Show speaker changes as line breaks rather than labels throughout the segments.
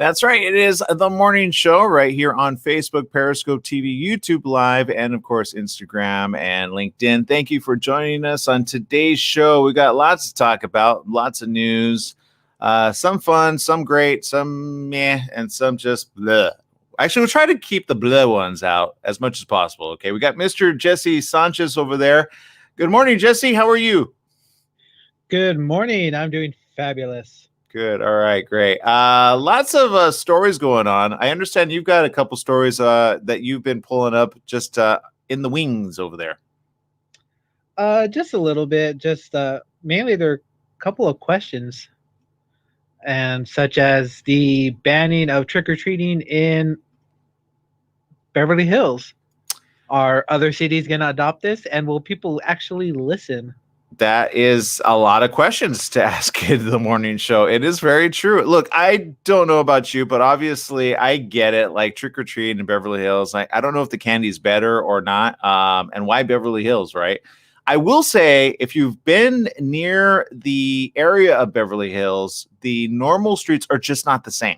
That's right. It is the morning show right here on Facebook, Periscope TV, YouTube Live, and of course, Instagram and LinkedIn. Thank you for joining us on today's show. We got lots to talk about, lots of news, some fun, some great, some meh, and some just bleh. Actually, we'll try to keep the bleh ones out as much as possible. Okay. We got Mr. Jesse Sanchez over there. Good morning, Jesse. How are you?
Good morning. I'm doing fabulous.
Good. All right. Great. Lots of stories going on. I understand you've got a couple stories that you've been pulling up just in the wings over there.
Just a little bit. Just mainly there are a couple of questions, and such as the banning of trick-or-treating in Beverly Hills. Are other cities going to adopt this, and will people actually listen?
That is a lot of questions to ask in the morning show. It is very true. Look, I don't know about you, but obviously I get it. Like trick-or-treating in Beverly Hills. I don't know if the candy's better or not. And why Beverly Hills, right? I will say, if you've been near the area of Beverly Hills, the normal streets are just not the same.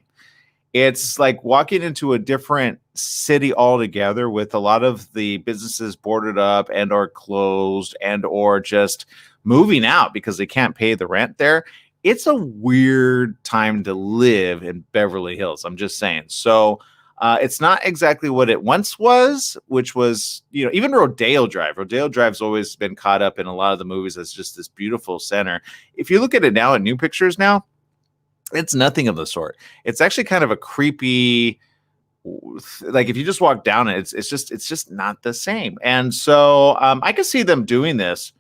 It's like walking into a different city altogether, with a lot of the businesses boarded up and or closed and or just moving out because they can't pay the rent there. It's a weird time to live in Beverly Hills. I'm just saying. So it's not exactly what it once was, which was, even Rodeo Drive. Rodeo Drive's always been caught up in a lot of the movies as just this beautiful center. If you look at it now in new pictures now, it's nothing of the sort. It's actually kind of a creepy, like if you just walk down it, it's just not the same. And so I could see them doing this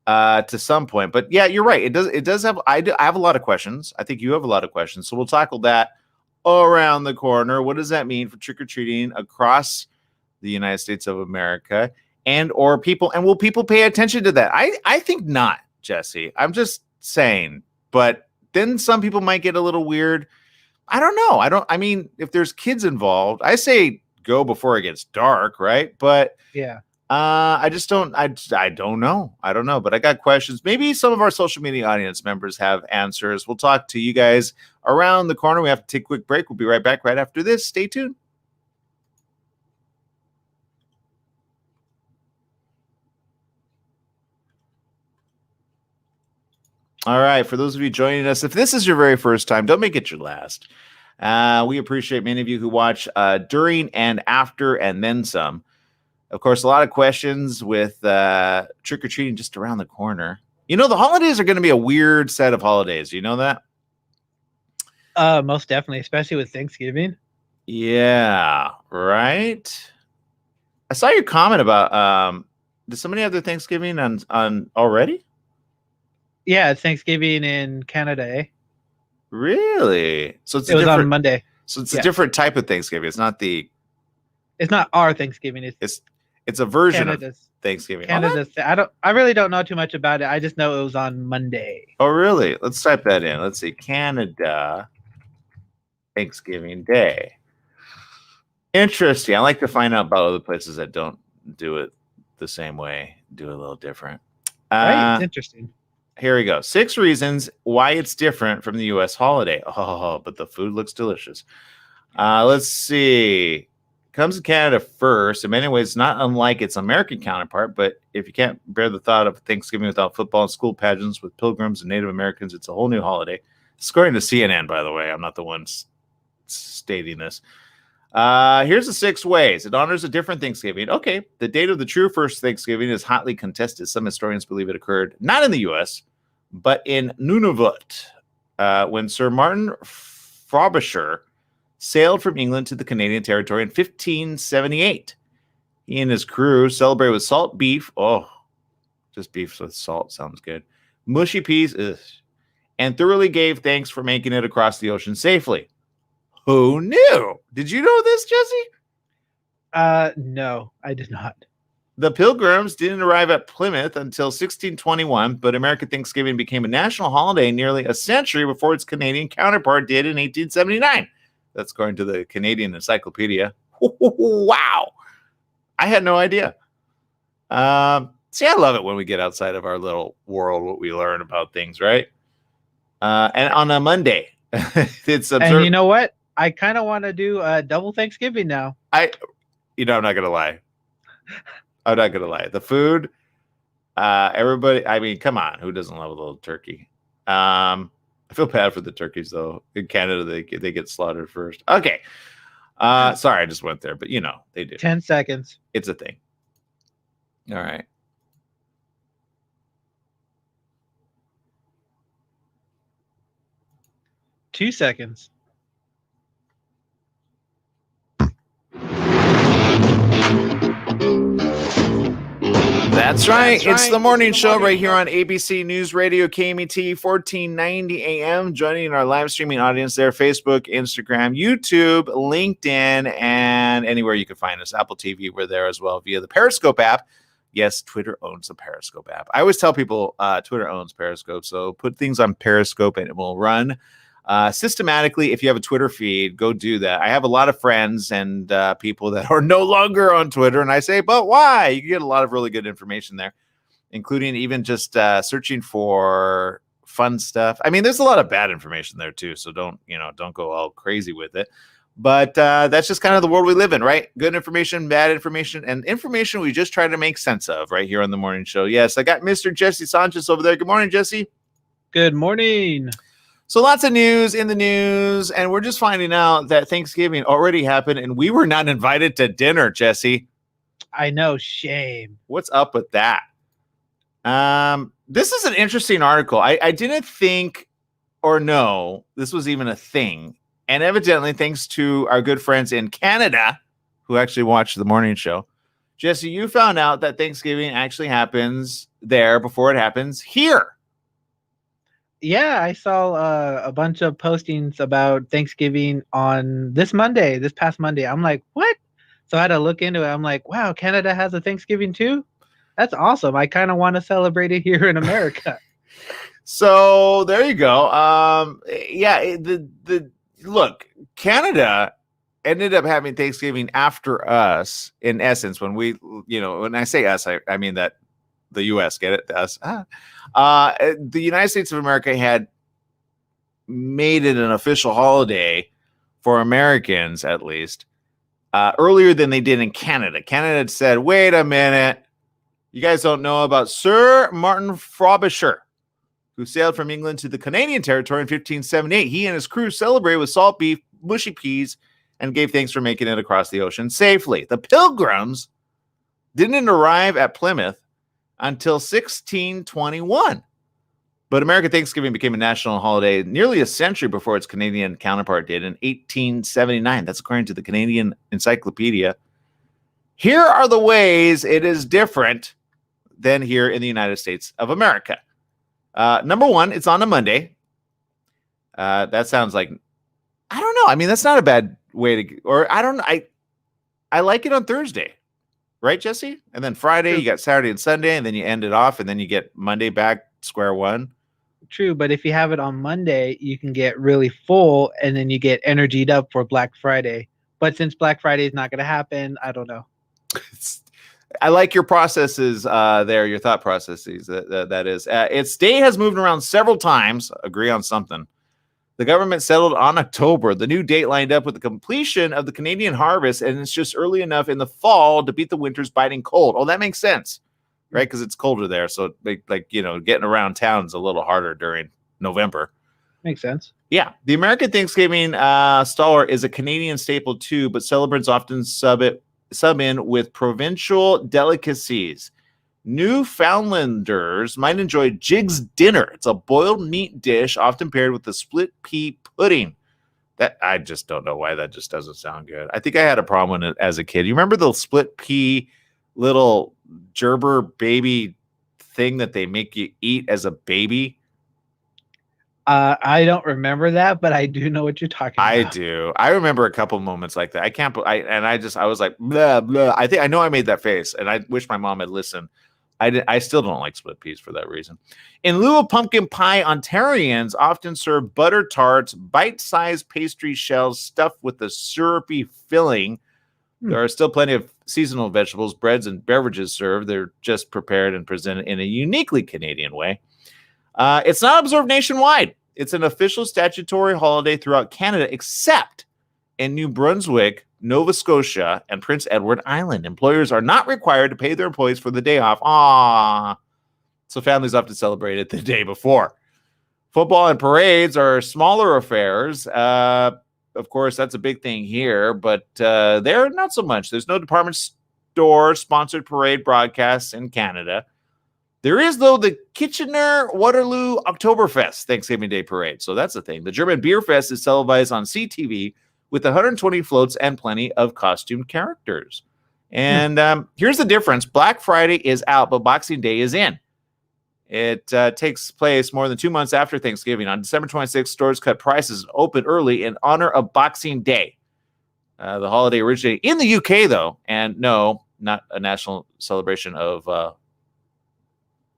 to some point. But yeah, you're right. It does have, I have a lot of questions. I think you have a lot of questions. So we'll tackle that around the corner. What does that mean for trick-or-treating across the United States of America, and or people, and will people pay attention to that? I think not, Jesse. I'm just saying, but then some people might get a little weird. I don't know. I mean, if there's kids involved, I say go before it gets dark, right? But
yeah,
I just don't. I don't know. I don't know. But I got questions. Maybe some of our social media audience members have answers. We'll talk to you guys around the corner. We have to take a quick break. We'll be right back right after this. Stay tuned. All right. For those of you joining us, if this is your very first time, don't make it your last. We appreciate many of you who watch during and after and then some. Of course, a lot of questions with trick-or-treating just around the corner. The holidays are going to be a weird set of holidays. You know that?
Most definitely, especially with Thanksgiving.
Yeah, right. I saw your comment about did somebody have their Thanksgiving on already?
Yeah, it's Thanksgiving in Canada, eh?
Really? So
it was on Monday.
So it's a different type of Thanksgiving. It's not
our Thanksgiving.
It's a version
Canada's,
of Thanksgiving.
Canada's. I really don't know too much about it. I just know it was on Monday.
Oh, really? Let's type that in. Let's see. Canada Thanksgiving Day. Interesting. I like to find out about other places that don't do it the same way, do it a little different.
Right? It's interesting.
Here we go. 6 reasons why it's different from the U.S. holiday. Oh, but the food looks delicious. Let's see. Comes to Canada first. In many ways, not unlike its American counterpart, but if you can't bear the thought of Thanksgiving without football and school pageants with pilgrims and Native Americans, it's a whole new holiday. It's according to CNN, by the way. I'm not the one stating this. Here's the 6 ways. It honors a different Thanksgiving. Okay. The date of the true first Thanksgiving is hotly contested. Some historians believe it occurred not in the U.S., but in Nunavut, when Sir Martin Frobisher sailed from England to the Canadian territory in 1578. He and his crew celebrated with salt beef. Oh, just beef with salt sounds good. Mushy peas, and thoroughly gave thanks for making it across the ocean safely. Who knew? Did you know this, Jesse?
No, I did not.
The Pilgrims didn't arrive at Plymouth until 1621, but American Thanksgiving became a national holiday nearly a century before its Canadian counterpart did in 1879. That's according to the Canadian Encyclopedia. Wow. I had no idea. See, I love it when we get outside of our little world, what we learn about things, right? And on a Monday, it's observed.
And you know what? I kind of want to do a double Thanksgiving now.
I'm not gonna lie. I'm not gonna lie. The food, everybody. I mean, come on, who doesn't love a little turkey? I feel bad for the turkeys though. In Canada, they get slaughtered first. Okay. Sorry, I just went there, but they do.
10 seconds.
It's a thing. All right.
Two seconds.
That's right. It's the morning show right here on ABC News Radio, KMET, 1490 AM. Joining our live streaming audience there, Facebook, Instagram, YouTube, LinkedIn, and anywhere you can find us. Apple TV, we're there as well via the Periscope app. Yes, Twitter owns the Periscope app. I always tell people Twitter owns Periscope, so put things on Periscope and it will run systematically. If you have a Twitter feed, go do that. I have a lot of friends and people that are no longer on Twitter, and I say, but why? You get a lot of really good information there, including even just searching for fun stuff. I mean, there's a lot of bad information there too, so don't go all crazy with it. But that's just kind of the world we live in, right? Good information, bad information, and information we just try to make sense of right here on the morning show. Yes, I got Mr. Jesse Sanchez over there. Good morning, Jesse.
Good morning.
So lots of news in the news, and we're just finding out that Thanksgiving already happened, and we were not invited to dinner, Jesse.
I know, shame.
What's up with that? This is an interesting article. I didn't think or know this was even a thing, and evidently, thanks to our good friends in Canada who actually watch the morning show, Jesse, you found out that Thanksgiving actually happens there before it happens here.
Yeah, I saw a bunch of postings about Thanksgiving on this past Monday. I'm like, what? So I had to look into it. I'm like, wow, Canada has a Thanksgiving too? That's awesome. I kind of want to celebrate it here in America.
So there you go. Look, Canada ended up having Thanksgiving after us, in essence, when when I say us, I mean that the U.S. get it? Us. The United States of America had made it an official holiday for Americans, at least, earlier than they did in Canada. Canada had said, wait a minute, you guys don't know about Sir Martin Frobisher, who sailed from England to the Canadian territory in 1578. He and his crew celebrated with salt beef, mushy peas, and gave thanks for making it across the ocean safely. The Pilgrims didn't arrive at Plymouth until 1621. But American Thanksgiving became a national holiday nearly a century before its Canadian counterpart did in 1879. That's according to the Canadian Encyclopedia. Here are the ways it is different than here in the United States of America. Number one, it's on a Monday. That sounds like, I don't know. I mean, that's not a bad way to, or I don't know. I like it on Thursday. Right, Jesse? And then Friday, you got Saturday and Sunday, and then you end it off, and then you get Monday back square one.
True, but if you have it on Monday, you can get really full, and then you get energied up for Black Friday. But since Black Friday is not going to happen, I don't know.
I like your processes there, your thought processes. That is. Its date has moved around several times. Agree on something. The government settled on October. The new date lined up with the completion of the Canadian harvest, and it's just early enough in the fall to beat the winter's biting cold. Oh, that makes sense, right? Because it's colder there, so getting around town is a little harder during November.
Makes sense.
Yeah, the American Thanksgiving stalwart is a Canadian staple too, but celebrants often sub in with provincial delicacies. Newfoundlanders might enjoy Jig's dinner. It's a boiled meat dish often paired with a split pea pudding. That I just don't know why that just doesn't sound good. I think I had a problem with it as a kid. You remember the split pea little gerber baby thing that they make you eat as a baby?
I don't remember that, but I do know what you're talking about.
I do. I remember a couple moments like that. I was like, blah, blah. I know I made that face, and I wish my mom had listened. I still don't like split peas for that reason. In lieu of pumpkin pie, Ontarians often serve butter tarts, bite-sized pastry shells stuffed with a syrupy filling. There are still plenty of seasonal vegetables, breads, and beverages served. They're just prepared and presented in a uniquely Canadian way. It's not observed nationwide. It's an official statutory holiday throughout Canada, except in New Brunswick, Nova Scotia, and Prince Edward Island. Employers are not required to pay their employees for the day off. Aww. So families have to celebrate it the day before. Football and parades are smaller affairs. Of course, that's a big thing here, but there not so much. There's no department store sponsored parade broadcasts in Canada. There is, though, the Kitchener-Waterloo Oktoberfest Thanksgiving Day Parade. So that's the thing. The German Beer Fest is televised on CTV with 120 floats and plenty of costumed characters. And here's the difference. Black Friday is out, but Boxing Day is in. It takes place more than 2 months after Thanksgiving. On December 26th, stores cut prices and open early in honor of Boxing Day. The holiday originated in the UK, though, and no, not a national celebration of...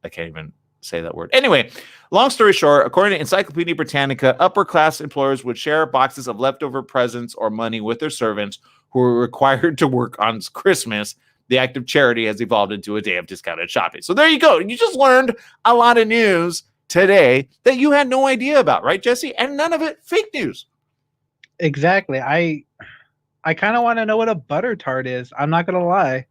I can't even say that word. Anyway, long story short, according to Encyclopedia Britannica, upper-class employers would share boxes of leftover presents or money with their servants who were required to work on Christmas. The act of charity has evolved into a day of discounted shopping. So there you go. You just learned a lot of news today that you had no idea about, right, Jesse? And none of it fake news.
Exactly. I kind of want to know what a butter tart is. I'm not going to lie.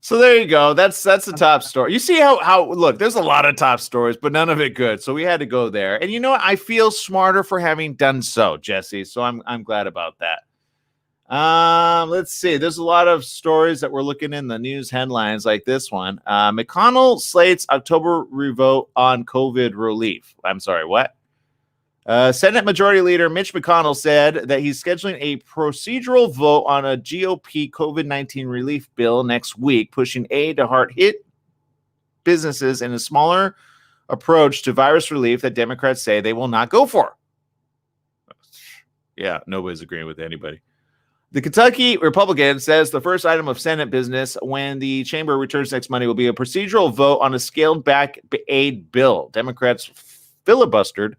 So there you go. That's the top story. You see how look, there's a lot of top stories, but none of it good. So we had to go there. And you know what? I feel smarter for having done so, Jesse. So I'm glad about that. Let's see. There's a lot of stories that we're looking in the news headlines like this one. McConnell slates October revote on COVID relief. I'm sorry, what? Senate Majority Leader Mitch McConnell said that he's scheduling a procedural vote on a GOP COVID-19 relief bill next week, pushing aid to hard-hit businesses in a smaller approach to virus relief that Democrats say they will not go for. Yeah, nobody's agreeing with anybody. The Kentucky Republican says the first item of Senate business when the chamber returns next Monday will be a procedural vote on a scaled-back aid bill. Democrats filibustered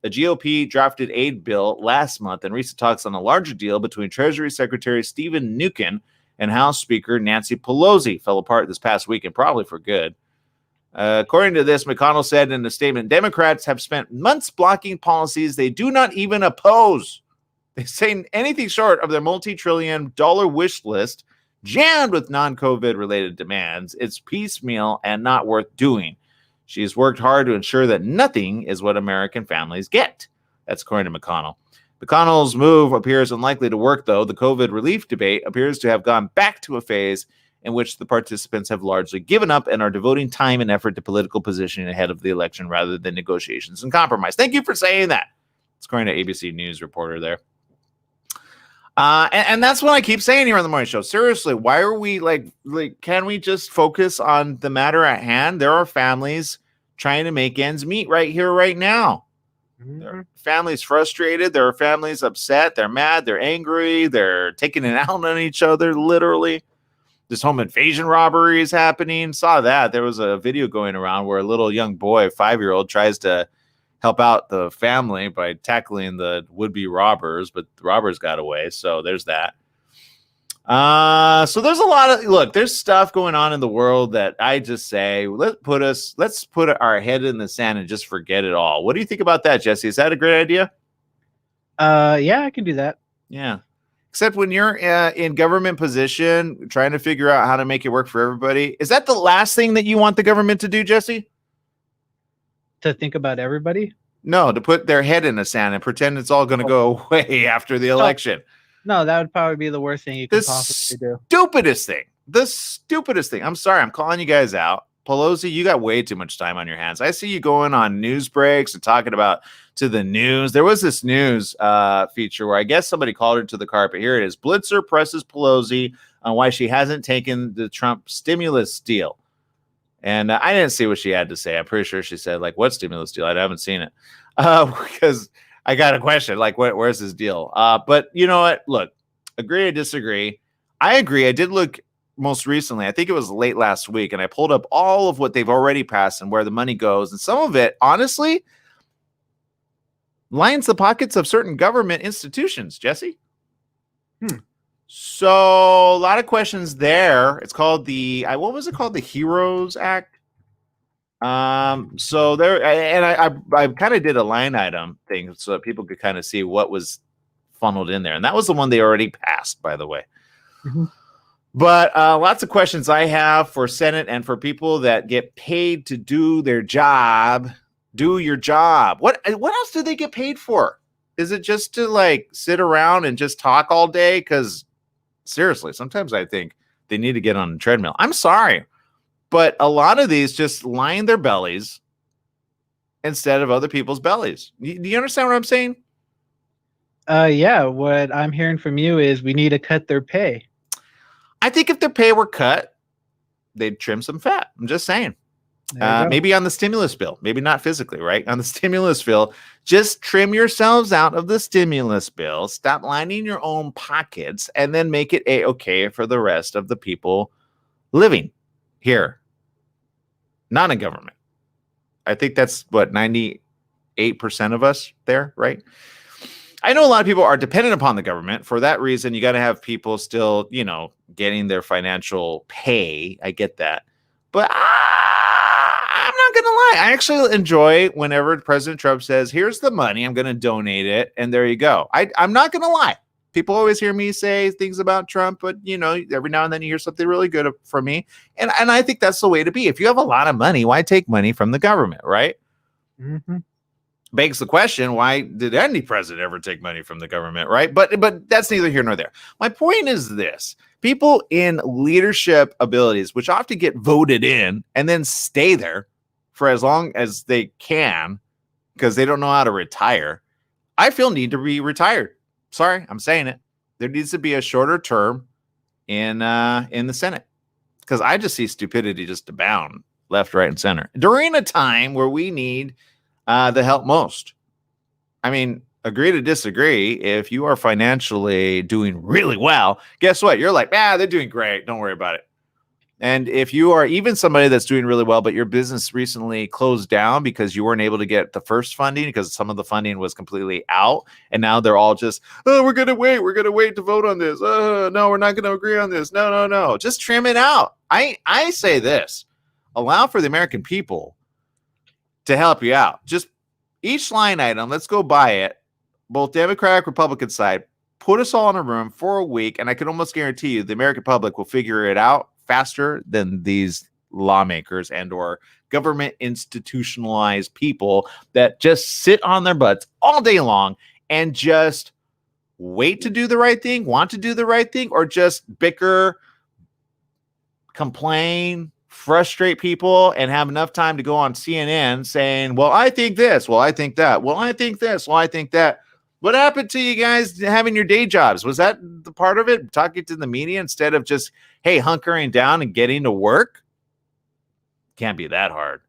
the GOP drafted aid bill last month, and recent talks on a larger deal between Treasury Secretary Stephen Mnuchin and House Speaker Nancy Pelosi fell apart this past week, and probably for good. According to this, McConnell said in a statement, Democrats have spent months blocking policies they do not even oppose. They say anything short of their multi-trillion-dollar wish list, jammed with non-COVID related demands, it's piecemeal and not worth doing. She has worked hard to ensure that nothing is what American families get. That's according to McConnell. McConnell's move appears unlikely to work, though. The COVID relief debate appears to have gone back to a phase in which the participants have largely given up and are devoting time and effort to political positioning ahead of the election rather than negotiations and compromise. Thank you for saying that. It's according to ABC News reporter there. And that's what I keep saying here on the morning show. Seriously, why are we like, can we just focus on the matter at hand? There are families trying to make ends meet right here, right now. Mm-hmm. There are families frustrated. There are families upset. They're mad. They're angry. They're taking it out on each other, literally. This home invasion robbery is happening. Saw that. There was a video going around where a little young boy, a 5-year-old, tries to help out the family by tackling the would-be robbers, but the robbers got away. So there's that. So there's a lot of, look, there's stuff going on in the world that I just say, let's put our head in the sand and just forget it all. What do you think about that, Jesse? Is that a great idea?
Yeah, I can do that.
Yeah. Except when you're in government position, trying to figure out how to make it work for everybody. Is that the last thing that you want the government to do, Jesse?
To think about everybody?
No, to put their head in the sand and pretend it's all going to go away after the election.
No, that would probably be the worst thing you could possibly do.
The stupidest thing. I'm sorry, I'm calling you guys out. Pelosi, you got way too much time on your hands. I see you going on news breaks and talking about to the news. There was this news feature where I guess somebody called her to the carpet. Here it is. Blitzer presses Pelosi on why she hasn't taken the Trump stimulus deal. And I didn't see what she had to say. I'm pretty sure she said, like, what stimulus deal? I haven't seen it because I got a question, like, where's this deal? But you know what? Look, agree or disagree. I agree. I did look most recently. I think it was late last week, and I pulled up all of what they've already passed and where the money goes. And some of it, honestly, lines the pockets of certain government institutions, Jesse. So a lot of questions there. It's called what was it called? The Heroes Act. So there, and I kind of did a line item thing so that people could kind of see what was funneled in there. And that was the one they already passed, by the way.
Mm-hmm.
But lots of questions I have for Senate and for people that get paid to do their job. Do your job. What else do they get paid for? Is it just to like sit around and just talk all day? Because seriously, sometimes I think they need to get on a treadmill. I'm sorry, but a lot of these just line their bellies instead of other people's bellies. Do you understand what I'm saying?
Yeah, what I'm hearing from you is we need to cut their pay.
I think if their pay were cut, they'd trim some fat. I'm just saying. Maybe on the stimulus bill, maybe not physically, right? On the stimulus bill, just trim yourselves out of the stimulus bill, stop lining your own pockets, and then make it okay for the rest of the people living here, not in government. I think that's what 98% of us there, right? I know a lot of people are dependent upon the government. For that reason, you got to have people still, getting their financial pay. I get that. But I'm not going to lie. I actually enjoy whenever President Trump says, here's the money, I'm going to donate it. And there you go. I'm not going to lie. People always hear me say things about Trump, but every now and then you hear something really good from me. And I think that's the way to be. If you have a lot of money, why take money from the government, right?
Mm-hmm.
Begs the question, why did any president ever take money from the government, right? But that's neither here nor there. My point is this. People in leadership abilities, which often get voted in and then stay there for as long as they can because they don't know how to retire, I feel need to be retired. Sorry, I'm saying it. There needs to be a shorter term in the Senate because I just see stupidity just abound left, right, and center during a time where we need the help most. I mean, agree to disagree. If you are financially doing really well, guess what? You're like, they're doing great. Don't worry about it. And if you are even somebody that's doing really well, but your business recently closed down because you weren't able to get the first funding because some of the funding was completely out. And now they're all just, we're going to wait. We're going to wait to vote on this. No, we're not going to agree on this. No. Just trim it out. I say this, allow for the American people to help you out. Just each line item, let's go buy it. Both Democratic, Republican side, put us all in a room for a week. And I can almost guarantee you the American public will figure it out faster than these lawmakers and or government institutionalized people that just sit on their butts all day long and just wait to do the right thing, want to do the right thing, or just bicker, complain, frustrate people, and have enough time to go on CNN saying, well, I think this, well, I think that, well, I think this, well, I think that. What happened to you guys having your day jobs? Was that the part of it? Talking to the media instead of just, hey, hunkering down and getting to work? Can't be that hard.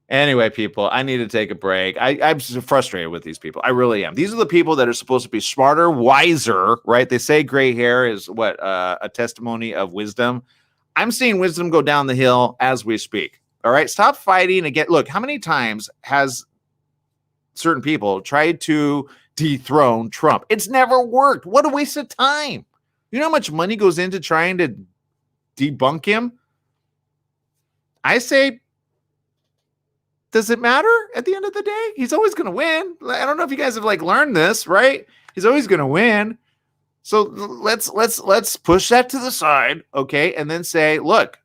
Anyway, people, I need to take a break. I'm frustrated with these people. I really am. These are the people that are supposed to be smarter, wiser, right? They say gray hair is what a testimony of wisdom. I'm seeing wisdom go down the hill as we speak. All right, stop fighting again. Look, how many times has certain people tried to dethrone Trump? It's never worked. What a waste of time. You know how much money goes into trying to debunk him? I say, does it matter at the end of the day? He's always going to win. I don't know if you guys have learned this, right? He's always going to win. So let's push that to the side, okay? And then say, look,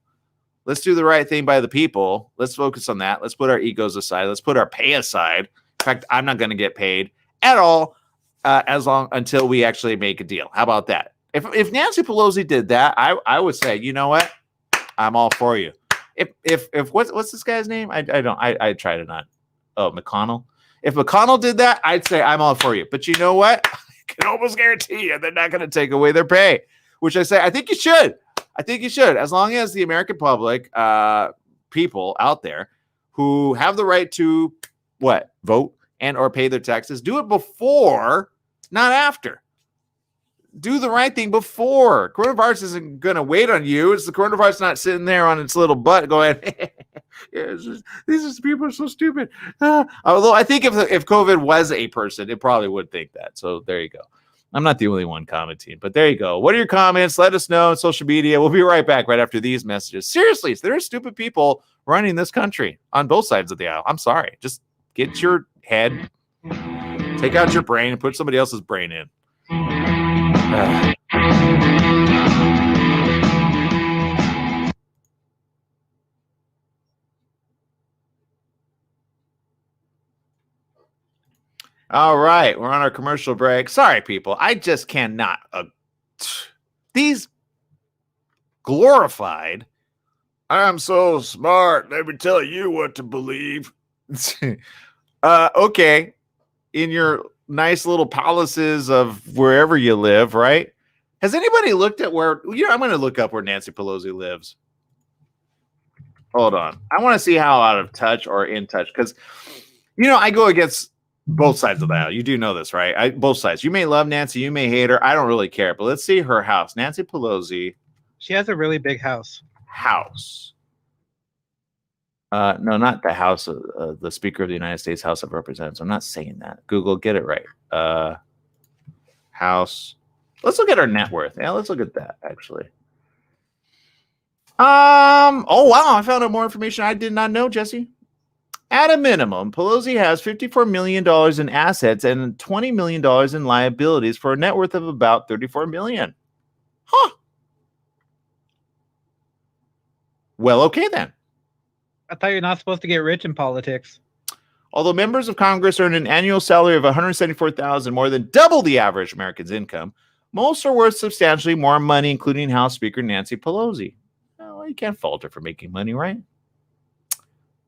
let's do the right thing by the people. Let's focus on that. Let's put our egos aside. Let's put our pay aside. In fact, I'm not going to get paid at all until we actually make a deal. How about that? If Nancy Pelosi did that, I would say, you know what? I'm all for you. If what's this guy's name? I try to not. Oh, McConnell. If McConnell did that, I'd say I'm all for you. But you know what? I can almost guarantee you they're not going to take away their pay. Which I say, I think you should. As long as the American public, people out there who have the right to vote and or pay their taxes, do it before, not after. Do the right thing before. Coronavirus isn't going to wait on you. It's the coronavirus not sitting there on its little butt going, these people are so stupid. Although I think if COVID was a person, it probably would think that. So there you go. I'm not the only one commenting, but there you go. What are your comments? Let us know on social media. We'll be right back right after these messages. Seriously, there are stupid people running this country on both sides of the aisle. I'm sorry. Just get your head Take out your brain and put somebody else's brain in. All right, we're on our commercial break. Sorry, people. I just cannot. These glorified, I'm so smart, let me tell you what to believe. Okay, in your nice little palaces of wherever you live, right? Has anybody looked at where, I'm going to look up where Nancy Pelosi lives. Hold on. I want to see how out of touch or in touch, because, I go against both sides of the aisle. You do know this, right? Both sides. You may love Nancy, you may hate her. I don't really care, but let's see her house. Nancy Pelosi.
She has a really big house.
No, not the house of the Speaker of the United States House of Representatives. I'm not saying that. Google, get it right. House. Let's look at her net worth. Yeah, let's look at that, actually. Oh, wow. I found out more information I did not know, Jesse. At a minimum, Pelosi has $54 million in assets and $20 million in liabilities for a net worth of about $34 million. Huh. Well, okay then.
I thought you're not supposed to get rich in politics.
Although members of Congress earn an annual salary of $174,000, more than double the average American's income, most are worth substantially more money, including House Speaker Nancy Pelosi. Well, you can't fault her for making money, right?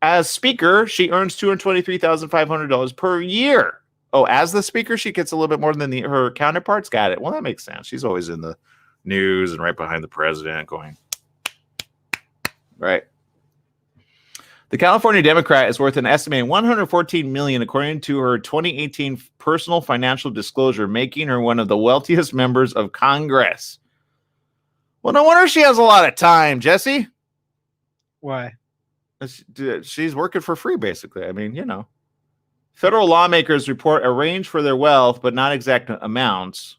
As Speaker, she earns $223,500 per year. Oh, as the Speaker, she gets a little bit more than her counterparts. Got it. Well, that makes sense. She's always in the news and right behind the president going, right? The California Democrat is worth an estimated $114 million, according to her 2018 personal financial disclosure, making her one of the wealthiest members of Congress. Well, no wonder she has a lot of time, Jesse.
Why?
She's working for free, basically. I mean, Federal lawmakers report a range for their wealth, but not exact amounts.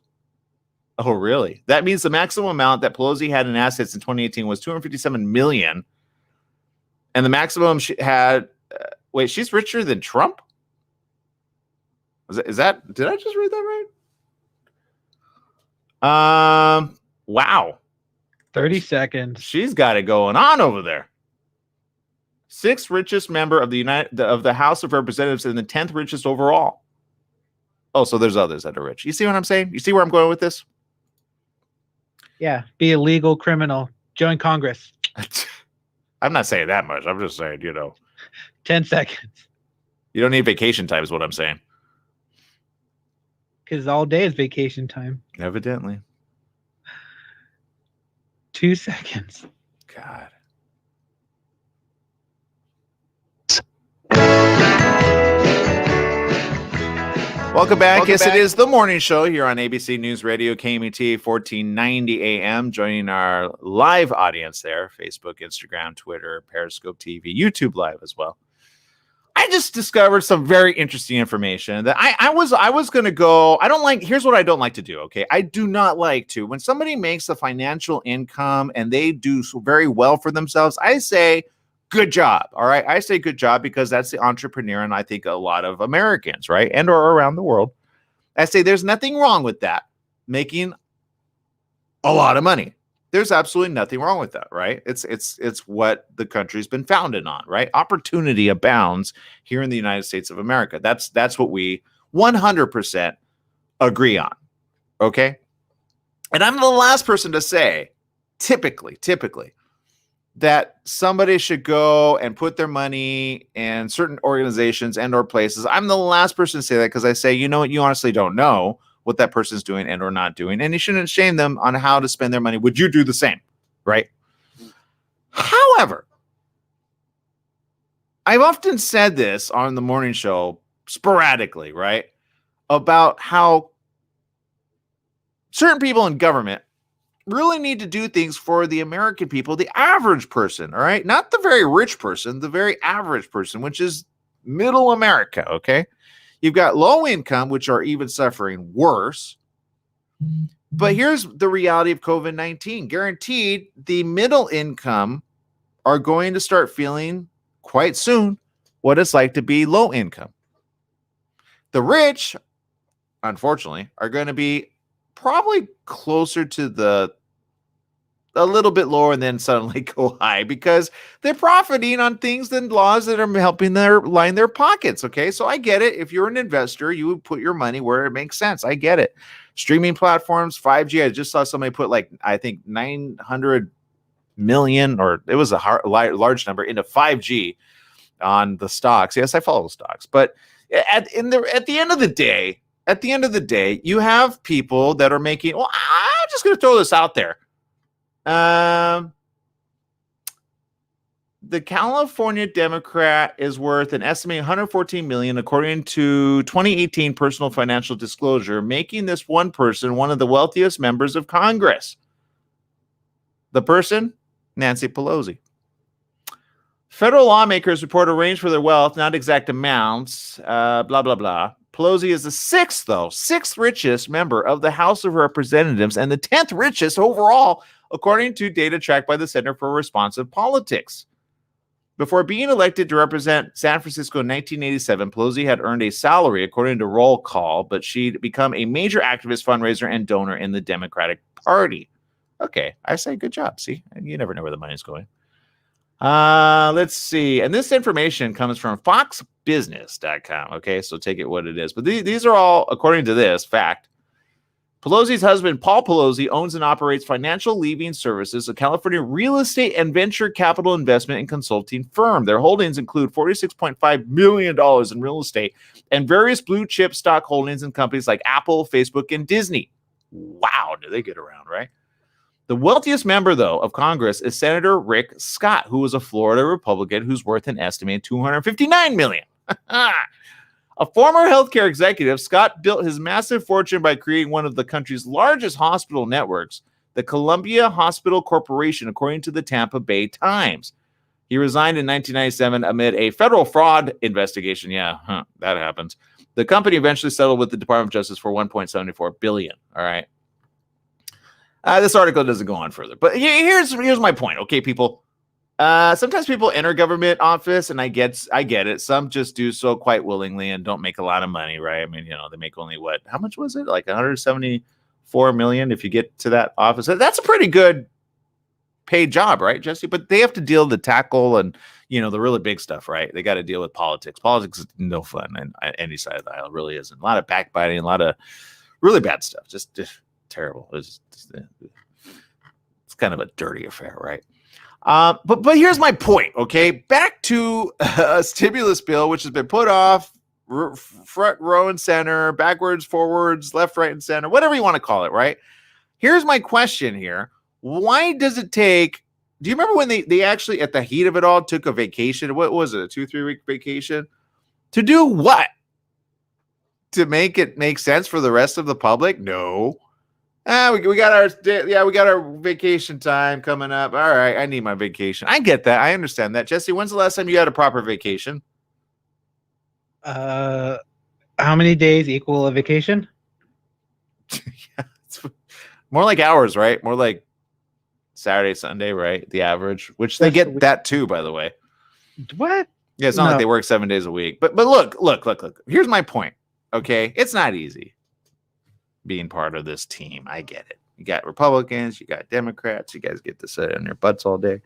Oh, really? That means the maximum amount that Pelosi had in assets in 2018 was $257 million. And the maximum she had, wait, she's richer than Trump? Is that, did I just read that right? Wow.
30 seconds.
She's got it going on over there. 6th richest member of the House of Representatives and the 10th richest overall. Oh, so there's others that are rich. You see what I'm saying? You see where I'm going with this?
Yeah, be a legal criminal. Join Congress.
I'm not saying that much. I'm just saying,
10 seconds.
You don't need vacation time is what I'm saying.
Because all day is vacation time.
Evidently.
2 seconds.
God. Welcome back. Yes, it is the morning show here on ABC News Radio, KMET 1490 AM. Joining our live audience there, Facebook, Instagram, Twitter, Periscope TV, YouTube Live as well. I just discovered some very interesting information that I was going to go. Here's what I don't like to do. Okay. I do not like to, when somebody makes a financial income and they do so very well for themselves, I say, good job. All right. I say good job because that's the entrepreneur. And I think a lot of Americans, right, and or around the world, I say there's nothing wrong with that. Making a lot of money. There's absolutely nothing wrong with that, right? It's what the country's been founded on, right? Opportunity abounds here in the United States of America. That's what we 100% agree on. Okay. And I'm the last person to say, typically, that somebody should go and put their money in certain organizations and or places. I'm the last person to say that because I say, you know what, you honestly don't know what that person's doing and or not doing. And you shouldn't shame them on how to spend their money. Would you do the same? Right? However, I've often said this on the morning show sporadically, right? About how certain people in government really need to do things for the American people, the average person, all right? Not the very rich person, the very average person, which is middle America, okay? You've got low income, which are even suffering worse. But here's the reality of COVID-19. Guaranteed, the middle income are going to start feeling quite soon what it's like to be low income. The rich unfortunately, are going to be probably closer to a little bit lower and then suddenly go high because they're profiting on things and laws that are helping line their pockets. Okay. So I get it. If you're an investor, you would put your money where it makes sense. I get it. Streaming platforms, 5G. I just saw somebody put I think 900 million, or it was a large number, into 5G on the stocks. Yes, I follow stocks, but at the end of the day, you have people that are making. Well, I'm just going to throw this out there. The California Democrat is worth an estimated 114 million, according to 2018 personal financial disclosure, making this one person one of the wealthiest members of Congress. The person, Nancy Pelosi. Federal lawmakers report a range for their wealth, not exact amounts, blah, blah, blah. Pelosi is the sixth richest member of the House of Representatives and the 10th richest overall, according to data tracked by the Center for Responsive Politics. Before being elected to represent San Francisco in 1987, Pelosi had earned a salary, according to Roll Call, but she'd become a major activist, fundraiser, and donor in the Democratic Party. Okay, I say good job. See, you never know where the money's going. Let's see. And this information comes from foxbusiness.com. Okay, so take it what it is. But these are all, according to this fact, Pelosi's husband, Paul Pelosi, owns and operates Financial Leaving Services, a California real estate and venture capital investment and consulting firm. Their holdings include $46.5 million in real estate and various blue chip stock holdings in companies like Apple, Facebook, and Disney. Wow, do they get around, right? The wealthiest member, though, of Congress is Senator Rick Scott, who is a Florida Republican who's worth an estimated $259 million. A former healthcare executive, Scott built his massive fortune by creating one of the country's largest hospital networks, the Columbia Hospital Corporation, according to the Tampa Bay Times. He resigned in 1997 amid a federal fraud investigation. Yeah, that happens. The company eventually settled with the Department of Justice for $1.74 billion. All right. This article doesn't go on further, but here's my point. Okay, people. Sometimes people enter government office, and I get it. Some just do so quite willingly and don't make a lot of money, right? I mean, they make only how much was it? Like 174 million if you get to that office. That's a pretty good paid job, right, Jesse? But they have to deal with the tackle and the really big stuff, right? They got to deal with politics. Politics is no fun on any side of the aisle. It really isn't. A lot of backbiting, a lot of really bad stuff. Just terrible. It's kind of a dirty affair, right? But here's my point, okay? Back to a stimulus bill, which has been put off front, row, and center, backwards, forwards, left, right, and center, whatever you want to call it, right? Here's my question here. Why does it take... Do you remember when they actually, at the heat of it all, took a vacation? What was it, a 2-3 week vacation? To do what? To make it make sense for the rest of the public? No. We got our vacation time coming up. All right, I need my vacation. I get that. I understand that. Jesse, when's the last time you had a proper vacation?
How many days equal a vacation?
Yeah, it's more like hours, right? More like Saturday, Sunday, right? The average, which they get that too, by the way.
What?
Yeah, it's not like they work 7 days a week. But look. Here's my point. Okay, it's not easy being part of this team. I get it. You got Republicans, you got Democrats. You guys get to sit on your butts all day.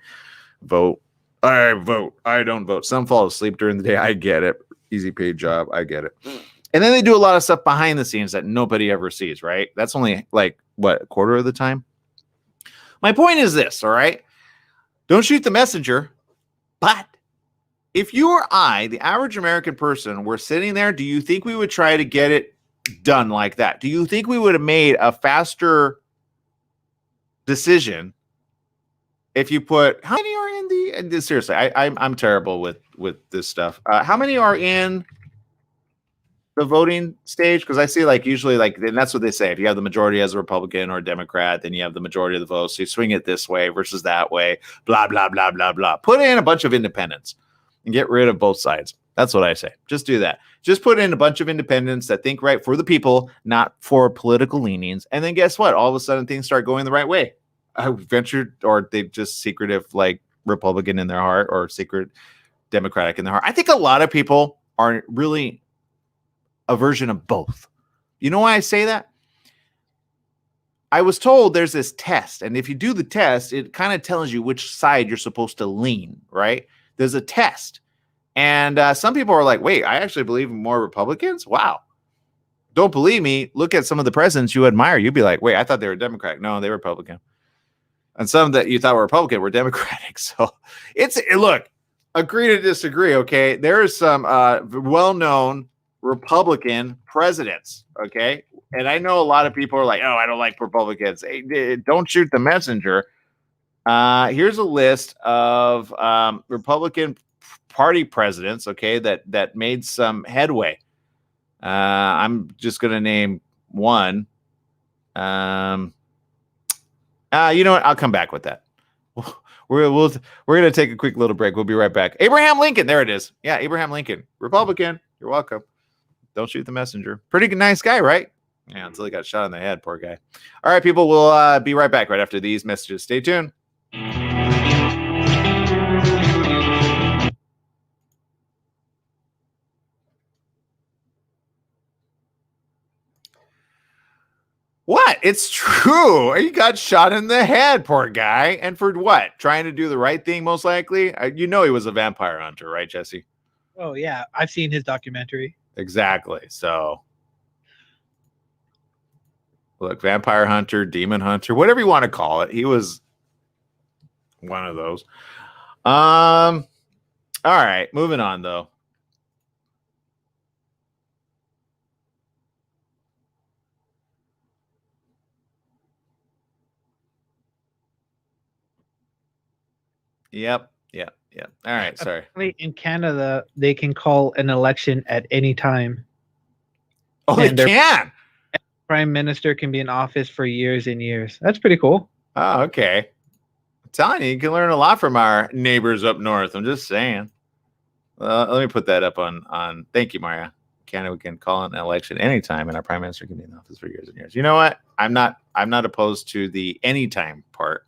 Vote. I vote. I don't vote. Some fall asleep during the day. I get it. Easy paid job. I get it. And then they do a lot of stuff behind the scenes that nobody ever sees, right? That's only a quarter of the time. My point is this, all right? Don't shoot the messenger. But if you or I, the average American person, were sitting there, do you think we would try to get it done like that? Do you think we would have made a faster decision if you put... How many are in the... Seriously, I'm terrible with this stuff. How many are in the voting stage? Because I see usually and that's what they say. If you have the majority as a Republican or a Democrat, then you have the majority of the votes. So you swing it this way versus that way, blah, blah, blah, blah, blah. Put in a bunch of independents and get rid of both sides. That's what I say. Just do that. Just put in a bunch of independents that think right for the people, not for political leanings. And then guess what? All of a sudden things start going the right way. I ventured, or they just secretive Republican in their heart or secret Democratic in their heart. I think a lot of people are really a version of both. You know why I say that? I was told there's this test, and if you do the test, it kind of tells you which side you're supposed to lean, right? There's a test. And some people are like, wait, I actually believe in more Republicans? Wow. Don't believe me? Look at some of the presidents you admire. You'd be like, wait, I thought they were Democratic. No, they were Republican. And some that you thought were Republican were Democratic. So look, agree to disagree, okay? There is some well-known Republican presidents, okay? And I know a lot of people are like, oh, I don't like Republicans. Hey, don't shoot the messenger. Here's a list of Republican Party presidents, okay, that made some headway. I'm just going to name one. You know what? I'll come back with that. We're going to take a quick little break. We'll be right back. Abraham Lincoln. There it is. Yeah, Abraham Lincoln. Republican. You're welcome. Don't shoot the messenger. Pretty nice guy, right? Yeah, until he got shot in the head. Poor guy. All right, people. We'll be right back right after these messages. Stay tuned. What? It's true. He got shot in the head, poor guy. And for what? Trying to do the right thing, most likely? You know he was a vampire hunter, right, Jesse?
Oh, yeah. I've seen his documentary.
Exactly. So, look, vampire hunter, demon hunter, whatever you want to call it. He was one of those. All right. Moving on, though. Yep. All right. Sorry.
In Canada, they can call an election at any time.
Oh, they can?
Prime Minister can be in office for years and years. That's pretty cool.
Oh, okay. I'm telling you can learn a lot from our neighbors up north. I'm just saying. Let me put that up on. Thank you, Maria. Canada can call an election anytime, and our prime minister can be in office for years and years. You know what? I'm not opposed to the anytime part.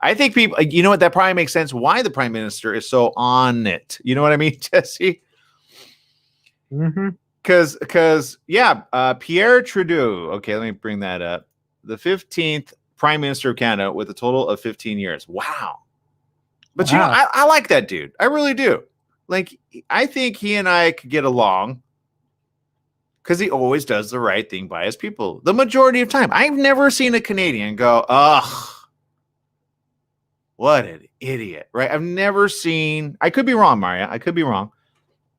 I think people, you know what? That probably makes sense. Why the prime minister is so on it. You know what I mean, Jesse?
Mm-hmm.
Because Pierre Trudeau. Okay, let me bring that up. The 15th prime minister of Canada with a total of 15 years. Wow. But you know, I like that dude. I really do. Like, I think he and I could get along because he always does the right thing by his people. The majority of time. I've never seen a Canadian go, ugh, what an idiot, right? I've never seen, I could be wrong, Maria. I could be wrong,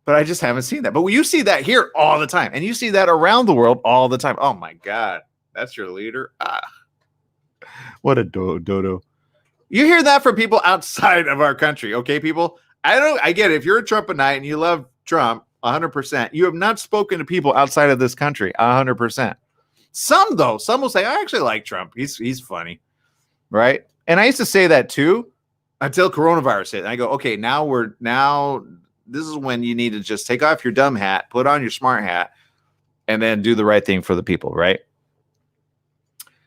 but I just haven't seen that. But you see that here all the time, and you see that around the world all the time. Oh my God, that's your leader. What a dodo. You hear that from people outside of our country, okay, people? I get it. If you're a Trumpinite and you love Trump 100%, you have not spoken to people outside of this country 100%. Some will say, I actually like Trump. He's funny, right? And I used to say that too until coronavirus hit. And I go, okay, now this is when you need to just take off your dumb hat, put on your smart hat, and then do the right thing for the people, right?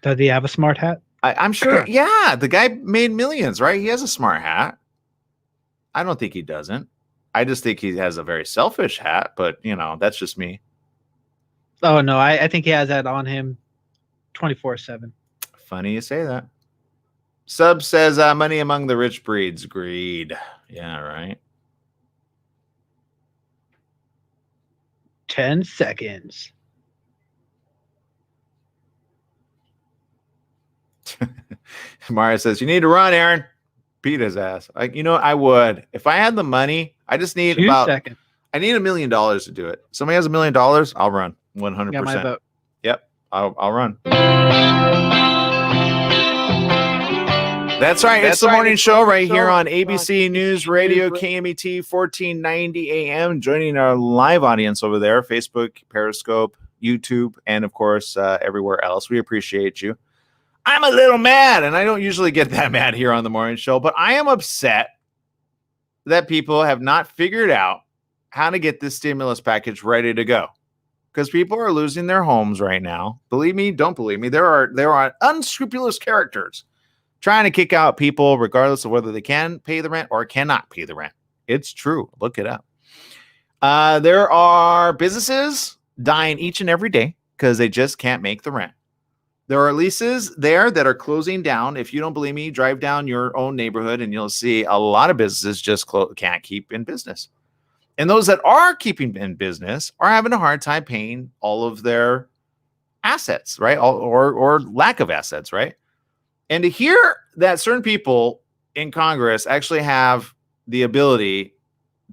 Does he have a smart hat?
I'm sure. Yeah, the guy made millions, right? He has a smart hat. I don't think he doesn't. I just think he has a very selfish hat, but you know, that's just me.
Oh no, I think he has that on him 24/7.
Funny you say that. Sub says money among the rich breeds greed. Yeah, right.
10 seconds.
Mario says, you need to run, Aaron. Beat his ass. Like, you know, I would. If I had the money, I just need
2 seconds.
I need $1 million to do it. Somebody has $1 million, I'll run 100%.
Got my vote.
Yep, I'll run. That's right. It's the morning show right here on ABC News Radio, KMET 1490 AM. Joining our live audience over there, Facebook, Periscope, YouTube, and of course, everywhere else. We appreciate you. I'm a little mad, and I don't usually get that mad here on the morning show, but I am upset that people have not figured out how to get this stimulus package ready to go. Because people are losing their homes right now. Believe me, don't believe me. There are unscrupulous characters trying to kick out people regardless of whether they can pay the rent or cannot pay the rent. It's true. Look it up. There are businesses dying each and every day because they just can't make the rent. There are leases there that are closing down. If you don't believe me, drive down your own neighborhood and you'll see a lot of businesses just can't keep in business. And those that are keeping in business are having a hard time paying all of their assets, right? Or lack of assets, right? And to hear that certain people in Congress actually have the ability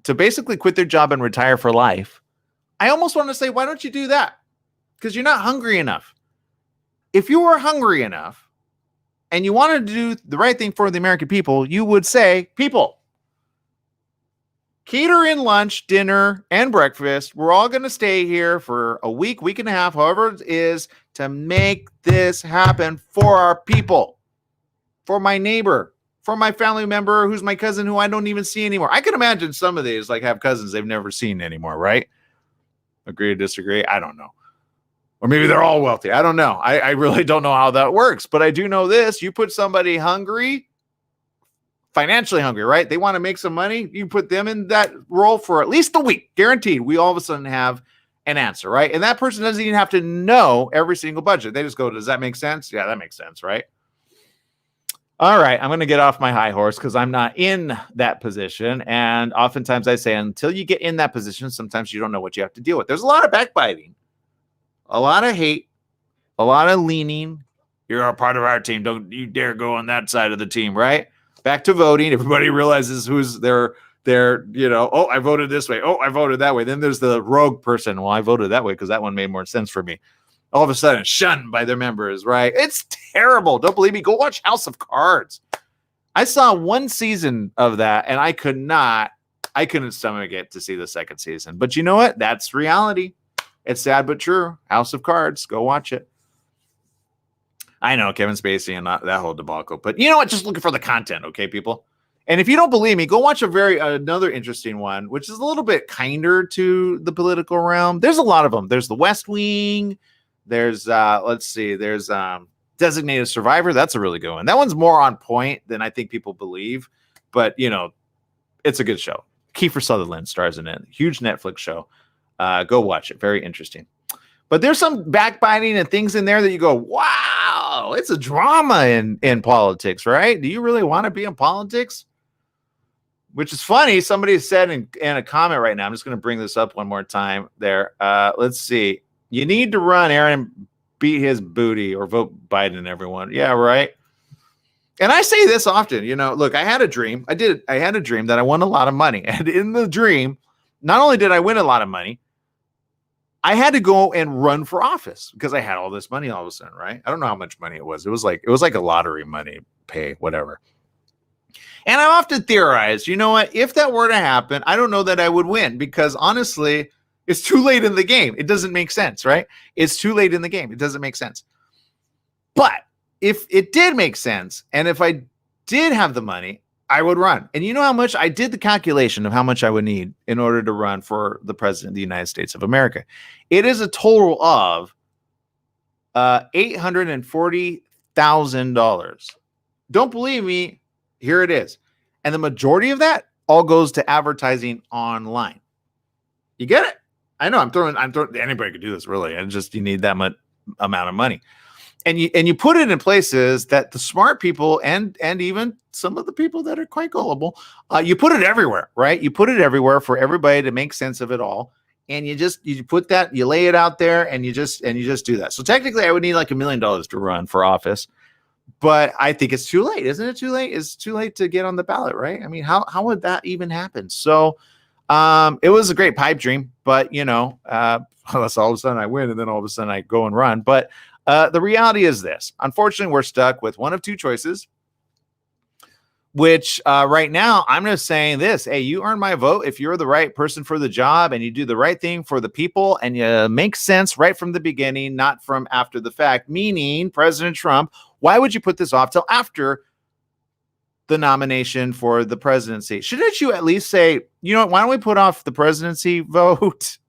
to basically quit their job and retire for life, I almost want to say, why don't you do that? Because you're not hungry enough. If you were hungry enough and you wanted to do the right thing for the American people, you would say, people, cater in lunch, dinner, and breakfast. We're all going to stay here for a week, week and a half, however it is, to make this happen for our people, for my neighbor, for my family member who's my cousin who I don't even see anymore. I can imagine some of these like have cousins they've never seen anymore, right? Agree or disagree? I don't know. Or maybe they're all wealthy. I don't know. I really don't know how that works. But I do know this. You put somebody hungry, financially hungry, right? They want to make some money. You put them in that role for at least a week. Guaranteed. We all of a sudden have an answer, right? And that person doesn't even have to know every single budget. They just go, does that make sense? Yeah, that makes sense, right? All right. I'm going to get off my high horse because I'm not in that position. And oftentimes I say, until you get in that position, sometimes you don't know what you have to deal with. There's a lot of backbiting. A lot of hate, a lot of leaning. You're a part of our team. Don't you dare go on that side of the team, right? Back to voting. Everybody realizes who's their, oh, I voted this way. Oh, I voted that way. Then there's the rogue person. Well, I voted that way because that one made more sense for me. All of a sudden, shunned by their members, right? It's terrible. Don't believe me? Go watch House of Cards. I saw one season of that, and I couldn't stomach it to see the second season. But you know what? That's reality. It's sad but true. House of Cards. Go watch it. I know Kevin Spacey and that whole debacle, but you know what? Just looking for the content, okay, people? And if you don't believe me, go watch another interesting one, which is a little bit kinder to the political realm. There's a lot of them. There's The West Wing. There's there's Designated Survivor. That's a really good one. That one's more on point than I think people believe, but it's a good show. Kiefer Sutherland stars in it. Huge Netflix show. Go watch it. Very interesting. But there's some backbiting and things in there that you go, wow, it's a drama in politics, right? Do you really want to be in politics? Which is funny. Somebody said in a comment right now, I'm just going to bring this up one more time there. Let's see. You need to run Aaron and beat his booty or vote Biden, everyone. Yeah, right. And I say this often, look, I had a dream. I had a dream that I won a lot of money. And in the dream, not only did I win a lot of money, I had to go and run for office because I had all this money all of a sudden, right? I don't know how much money it was. It was like a lottery money pay, whatever. And I've often theorized, you know what? If that were to happen, I don't know that I would win because honestly, it's too late in the game. It doesn't make sense, right? It's too late in the game. It doesn't make sense. But if it did make sense, and if I did have the money, I would run. And you know how much? I did the calculation of how much I would need in order to run for the president of the United States of America. It is a total of $840,000. Don't believe me? Here it is. And the majority of that all goes to advertising online. You get it? I know I'm throwing anybody could do this really. And just you need that much amount of money. And you put it in places that the smart people and even some of the people that are quite gullible, you put it everywhere, right? You put it everywhere for everybody to make sense of it all. And you put that, you lay it out there and you just do that. So technically I would need like $1 million to run for office, but I think it's too late. Isn't it too late? It's too late to get on the ballot, right? I mean, how would that even happen? So it was a great pipe dream, but unless all of a sudden I win and then all of a sudden I go and run. But the reality is this. Unfortunately, we're stuck with one of two choices, which right now I'm just saying this. Hey, you earn my vote if you're the right person for the job and you do the right thing for the people and you make sense right from the beginning, not from after the fact, meaning President Trump, why would you put this off till after the nomination for the presidency? Shouldn't you at least say, you know what, why don't we put off the presidency vote?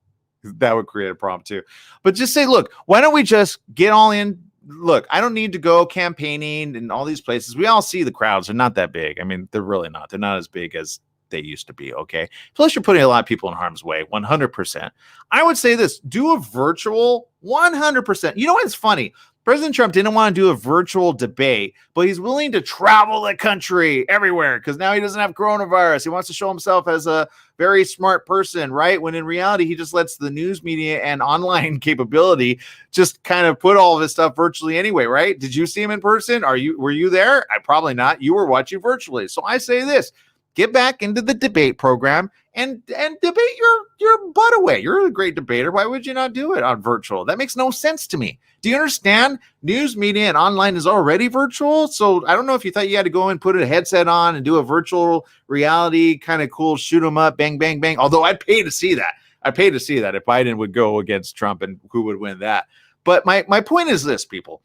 That would create a problem too. But just say, look, why don't we just get all in? Look, I don't need to go campaigning in all these places. We all see the crowds are not that big. I mean, they're really not. They're not as big as they used to be, okay? Plus, you're putting a lot of people in harm's way, 100%. I would say this, do a virtual 100%. You know what's funny? President Trump didn't want to do a virtual debate, but he's willing to travel the country everywhere because now he doesn't have coronavirus. He wants to show himself as a very smart person, right? When in reality, he just lets the news media and online capability just kind of put all of this stuff virtually anyway, right? Did you see him in person? Were you there? I probably not. You were watching virtually. So I say this, get back into the debate program and debate your butt away. You're a great debater. Why would you not do it on virtual? That makes no sense to me. Do you understand? News media and online is already virtual. So I don't know if you thought you had to go and put a headset on and do a virtual reality kind of cool, shoot 'em up, bang, bang, bang. Although I'd pay to see that. I'd pay to see that if Biden would go against Trump and who would win that. But my point is this, people.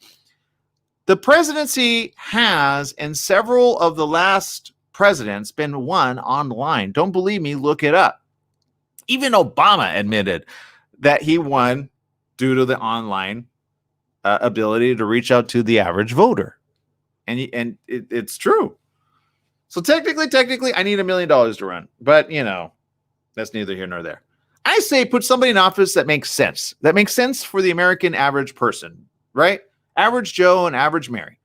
The presidency has, and several of the last presidents, been won online. Don't believe me? Look it up. Even Obama admitted that he won due to the online ability to reach out to the average voter. And it's true. So technically, I need $1 million to run. But, that's neither here nor there. I say put somebody in office that makes sense. That makes sense for the American average person, right? Average Joe and average Mary.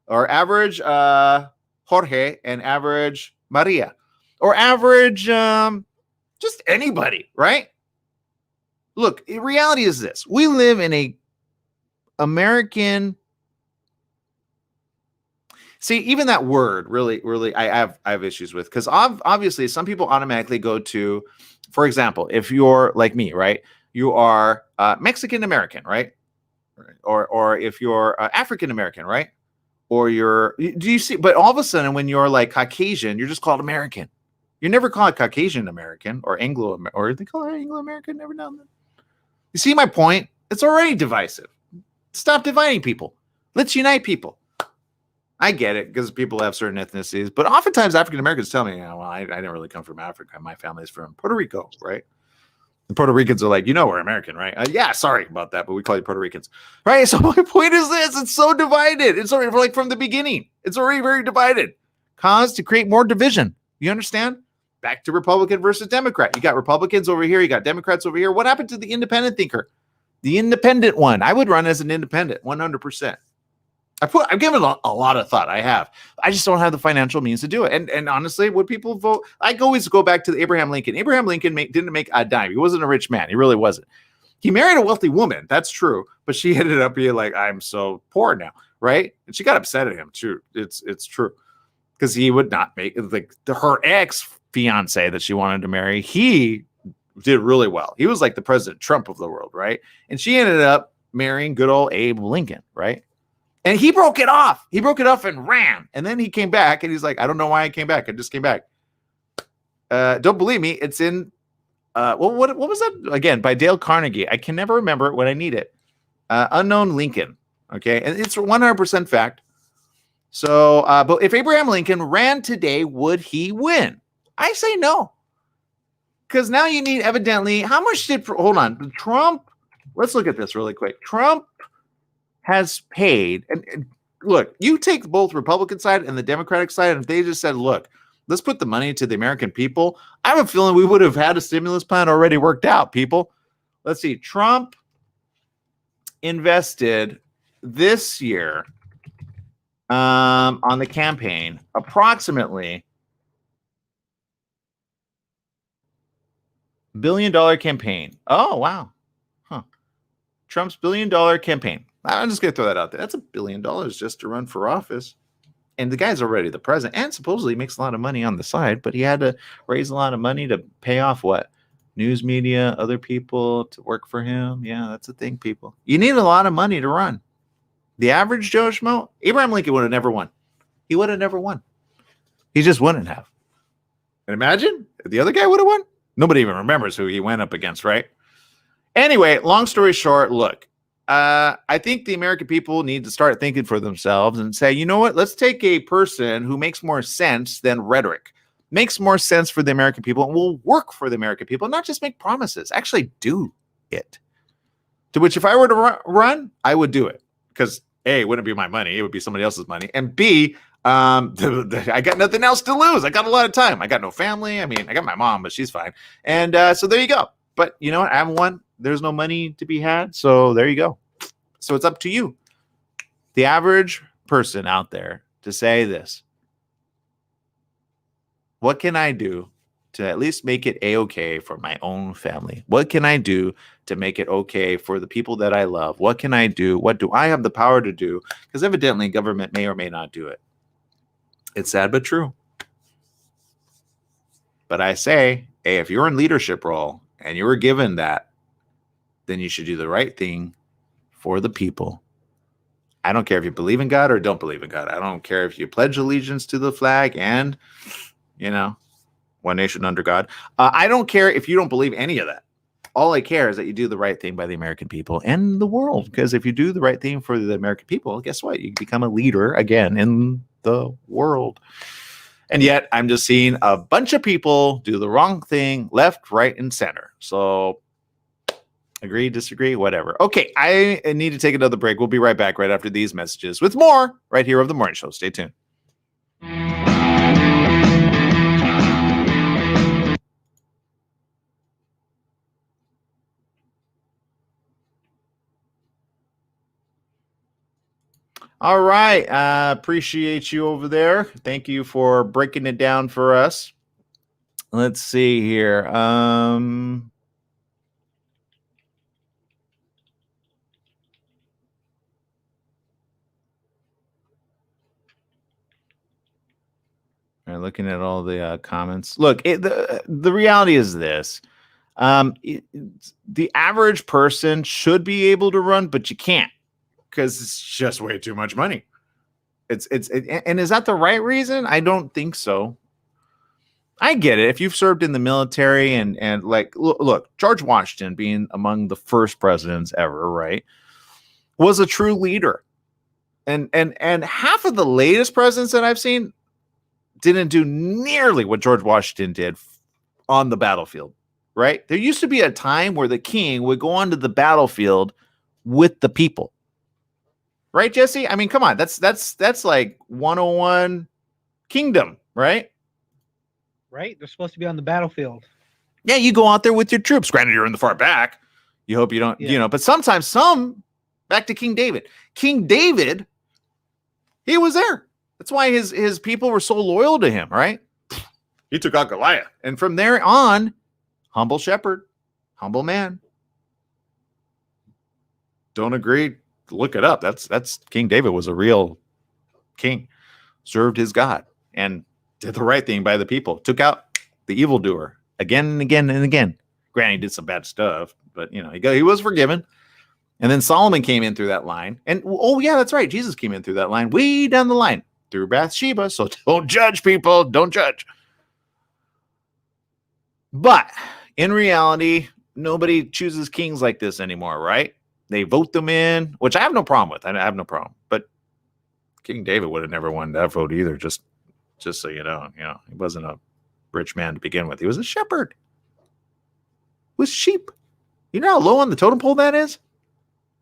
Or average Jorge and average Maria. Or average just anybody, right? Look, reality is this. We live in a American. See, even that word really, I have issues with, because obviously some people automatically go to, for example, if you're like me, right? You are Mexican American, right? Or if you're African American, right? Or do you see? But all of a sudden, when you're like Caucasian, you're just called American. You're never called Caucasian American or or they call it Anglo American every now and then. You see my point? It's already divisive. Stop dividing people. Let's unite people. I get it because people have certain ethnicities, but oftentimes African Americans tell me, well, I didn't really come from Africa. My family's from Puerto Rico, right? The Puerto Ricans are like, we're American, right? Yeah, sorry about that, but we call you Puerto Ricans, right? So my point is this: it's so divided. It's already like from the beginning. It's already very divided. Cause to create more division. You understand? Back to Republican versus Democrat. You got Republicans over here. You got Democrats over here. What happened to the independent thinker? The independent one. I would run as an independent, 100%. I've given a lot of thought. I have. I just don't have the financial means to do it. And honestly, would people vote? I always go back to the Abraham Lincoln. Abraham Lincoln didn't make a dime. He wasn't a rich man. He really wasn't. He married a wealthy woman. That's true. But she ended up being like, I'm so poor now, right? And she got upset at him too. It's true. Because he would not make, like, her ex-fiance that she wanted to marry, he did really well. He was like the President Trump of the world, right? And she ended up marrying good old Abe Lincoln, right? And he broke it off. He broke it off and ran. And then he came back and he's like, I don't know why I came back. I just came back. Don't believe me. It's in, what was that? Again, by Dale Carnegie. I can never remember it when I need it. Unknown Lincoln. Okay. And it's 100% fact. So, but if Abraham Lincoln ran today, would he win? I say no. Because now you need evidently, how much hold on, Trump, let's look at this really quick. Trump has paid, and look, you take both Republican side and the Democratic side, and if they just said, look, let's put the money to the American people, I have a feeling we would have had a stimulus plan already worked out, people. Let's see, Trump invested this year on the campaign approximately $1 billion campaign. Oh, wow. Huh. Trump's $1 billion campaign. I'm just going to throw that out there. That's $1 billion just to run for office. And the guy's already the president and supposedly makes a lot of money on the side, but he had to raise a lot of money to pay off what? News media, other people to work for him. Yeah, that's the thing, people. You need a lot of money to run. The average Joe Schmo, Abraham Lincoln would have never won. He would have never won. He just wouldn't have. And imagine if the other guy would have won. Nobody even remembers who he went up against, right? Anyway, long story short, look, I think the American people need to start thinking for themselves and say, you know what? Let's take a person who makes more sense than rhetoric, makes more sense for the American people, and will work for the American people, not just make promises, actually do it. To which if I were to run, I would do it because A, it wouldn't be my money. It would be somebody else's money. And B, I got nothing else to lose. I got a lot of time. I got no family. I mean, I got my mom, but she's fine. And so there you go. But you know what? I haven't won. There's no money to be had. So there you go. So it's up to you, the average person out there, to say this. What can I do to at least make it a-okay for my own family? What can I do to make it okay for the people that I love? What can I do? What do I have the power to do? Because evidently government may or may not do it. It's sad but true. But I say, hey, if you're in leadership role and you were given that, then you should do the right thing for the people. I don't care if you believe in God or don't believe in God. I don't care if you pledge allegiance to the flag and, one nation under God. I don't care if you don't believe any of that. All I care is that you do the right thing by the American people and the world. Because if you do the right thing for the American people, guess what? You become a leader again in the world. And yet I'm just seeing a bunch of people do the wrong thing left, right, and center. So agree, disagree, whatever. Okay, I need to take another break. We'll be right back right after these messages with more right here of The Morning Show. Stay tuned. All right. Appreciate you over there. Thank you for breaking it down for us. Let's see here. Looking at all the comments. Look, the reality is this. The average person should be able to run, but you can't because it's just way too much money. And is that the right reason? I don't think so. I get it. If you've served in the military and like, look, George Washington being among the first presidents ever, right, was a true leader. And half of the latest presidents that I've seen didn't do nearly what George Washington did on the battlefield, right? There used to be a time where the king would go onto the battlefield with the people. Right, Jesse? I mean, come on. That's like 101 kingdom, right?
Right? They're supposed to be on the battlefield.
Yeah, you go out there with your troops. Granted, you're in the far back. You hope you don't, but sometimes back to King David. King David, he was there. That's why his people were so loyal to him, right? He took out Goliath. And from there on, humble shepherd, humble man. Don't agree? Look it up. That's King David was a real king, served his God, and did the right thing by the people. Took out the evildoer again and again and again. Granted, he did some bad stuff, but he was forgiven. And then Solomon came in through that line. And oh yeah, that's right. Jesus came in through that line, way down the line through Bathsheba. So don't judge, people. Don't judge. But in reality, nobody chooses kings like this anymore, right? They vote them in, which I have no problem with. I have no problem. But King David would have never won that vote either. Just so you know, he wasn't a rich man to begin with. He was a shepherd with sheep. You know how low on the totem pole that is?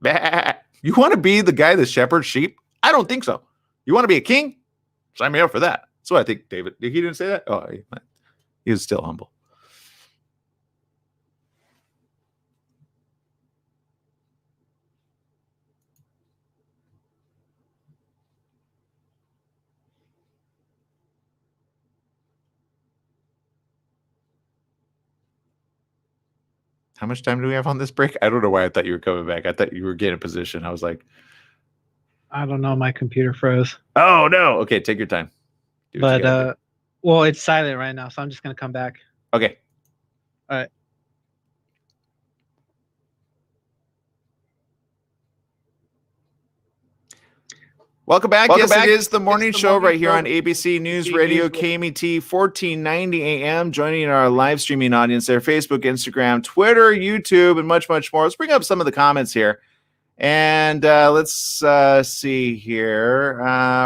Bah. You want to be the guy that shepherds sheep? I don't think so. You want to be a king? Sign me up for that. So I think David, he didn't say that? Oh, he was still humble. How much time do we have on this break? I don't know why I thought you were coming back. I thought you were getting a position. I was like,
I don't know. My computer froze.
Oh, no. Okay, take your time.
But, well, it's silent right now, so I'm just going to come back.
Okay.
All right.
Welcome back. Yes, it is the morning show right here on ABC News Radio, KMET, 1490 AM. Joining our live streaming audience there, Facebook, Instagram, Twitter, YouTube, and much, much more. Let's bring up some of the comments here. And let's see here.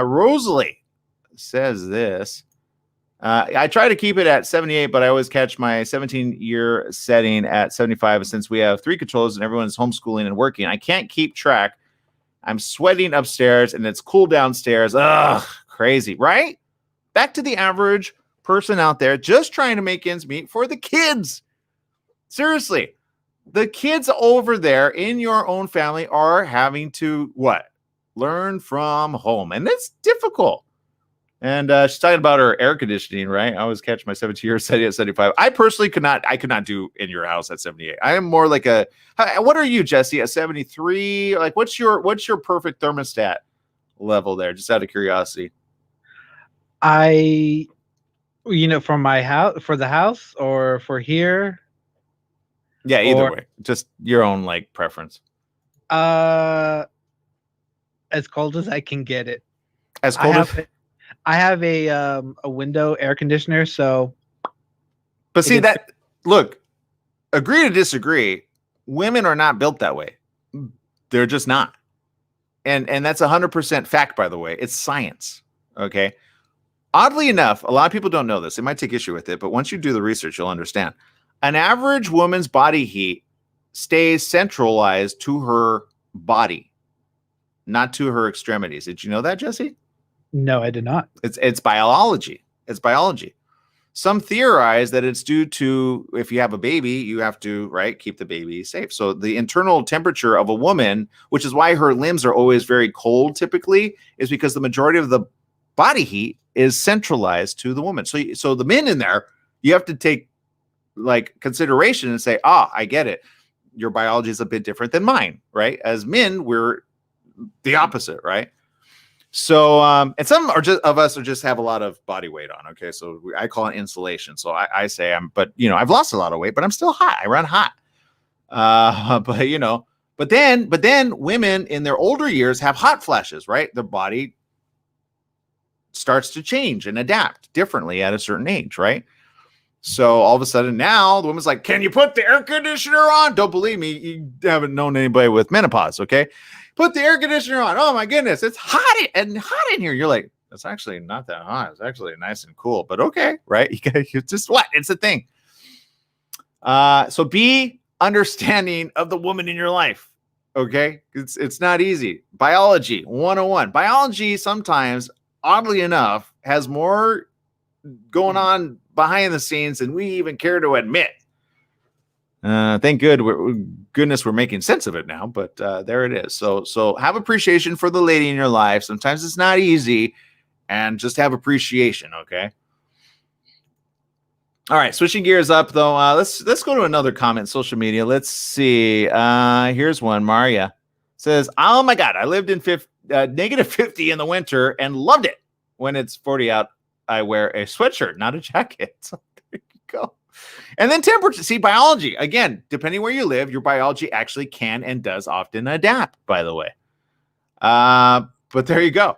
Rosalie says this. I try to keep it at 78, but I always catch my 17-year setting at 75. Since we have 3 controllers and everyone's homeschooling and working, I can't keep track. I'm sweating upstairs and it's cool downstairs. Ugh, crazy, right? Back to the average person out there just trying to make ends meet for the kids. Seriously, the kids over there in your own family are having to what? Learn from home. And it's difficult. And she's talking about her air conditioning, right? I always catch my 17-year steady at 75. I personally could not do in your house at 78. I am more like what are you, Jesse, at 73? Like what's your perfect thermostat level there? Just out of curiosity.
From my house, for the house or for here.
Yeah, either way. Just your own like preference.
As cold as I can get it.
As cold
I have a window air conditioner, so.
But see look, agree to disagree. Women are not built that way. They're just not. And that's 100% fact, by the way. It's science. Okay. Oddly enough, a lot of people don't know this. They might take issue with it, but once you do the research, you'll understand. An average woman's body heat stays centralized to her body, not to her extremities. Did you know that, Jesse?
No, I did not.
It's biology. It's biology. Some theorize that it's due to if you have a baby, you have to, right, keep the baby safe. So the internal temperature of a woman, which is why her limbs are always very cold typically, is because the majority of the body heat is centralized to the woman. So the men in there, you have to take like consideration and say, I get it. Your biology is a bit different than mine, right? As men, we're the opposite, right? So, and some of us just have a lot of body weight on. Okay. So I call it insulation. So I say I've lost a lot of weight, but I'm still hot. I run hot. But then women in their older years have hot flashes, right? Their body starts to change and adapt differently at a certain age, right? So all of a sudden now the woman's like, can you put the air conditioner on? Don't believe me. You haven't known anybody with menopause. Okay. Put the air conditioner on. Oh my goodness. It's hot in here. You're like, it's actually not that hot. It's actually nice and cool, but okay. Right. You just what? It's a thing. So be understanding of the woman in your life. Okay. It's not easy. Biology 101. Biology sometimes, oddly enough, has more going on behind the scenes than we even care to admit. Thank goodness we're making sense of it now, but there it is. So have appreciation for the lady in your life. Sometimes it's not easy, and just have appreciation. Okay. All right. Switching gears up though. Let's go to another comment. Social media. Let's see. Here's one. Maria says, "Oh my God, I lived in negative 50 in the winter and loved it. When it's 40 out, I wear a sweatshirt, not a jacket." So there you go. And then temperature. See, biology. Again, depending where you live, your biology actually can and does often adapt, by the way. But there you go.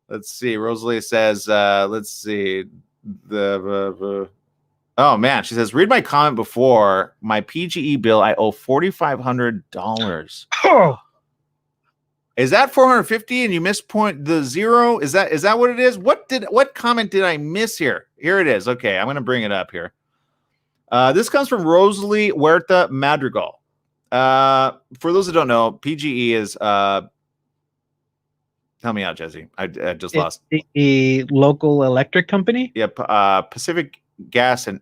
Let's see. Rosalie says, let's see. Oh, man. She says, read my comment before. My PGE bill, I owe $4,500.
Oh.
Is that 450 and you missed the zero? Is that what it is? What comment did I miss here? Here it is. Okay, I'm going to bring it up here. This comes from Rosalie Huerta Madrigal. For those that don't know, PGE is help me out, Jesse. I just lost.
The local electric company?
Yep. Pacific Gas and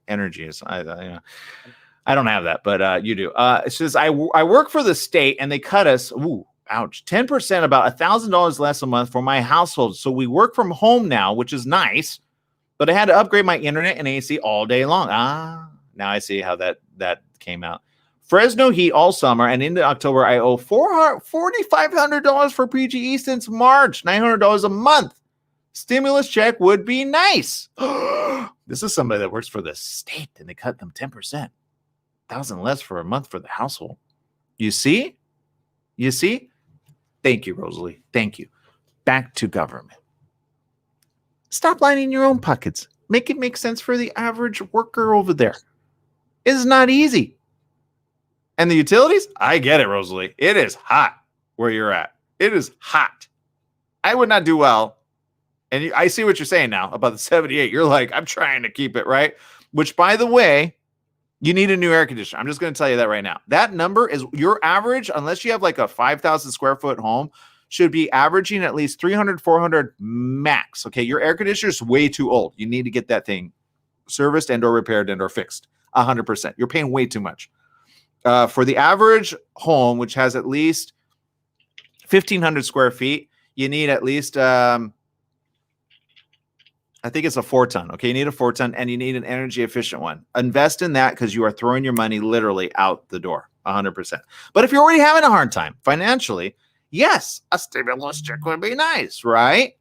Energy is I don't have that, but you do. It says, I work for the state and they cut us, ouch, 10%, about $1,000 less a month for my household. So we work from home now, which is nice, but I had to upgrade my internet and AC all day long. Now I see how that came out. Fresno heat all summer and into October, I owe $4,500 for PGE since March, $900 a month. Stimulus check would be nice. This is somebody that works for the state and they cut them 10%. 1,000 less for a month for the household. You see? Thank you, Rosalie. Thank you. Back to government. Stop lining your own pockets. Make it make sense for the average worker over there. It's not easy. And the utilities? I get it, Rosalie. It is hot where you're at. It is hot. I would not do well. And I see what you're saying now about the 78. You're like, I'm trying to keep it, right? Which, by the way, you need a new air conditioner. I'm just going to tell you that right now. That number is your average, unless you have like a 5,000 square foot home, should be averaging at least 300, 400 max. Okay, your air conditioner is way too old. You need to get that thing serviced and or repaired and or fixed 100%. You're paying way too much. For the average home, which has at least 1,500 square feet, you need at least, I think it's a 4-ton. Okay, you need a 4-ton and you need an energy efficient one. Invest in that because you are throwing your money literally out the door 100%. But if you're already having a hard time financially, yes, a stimulus check would be nice, right?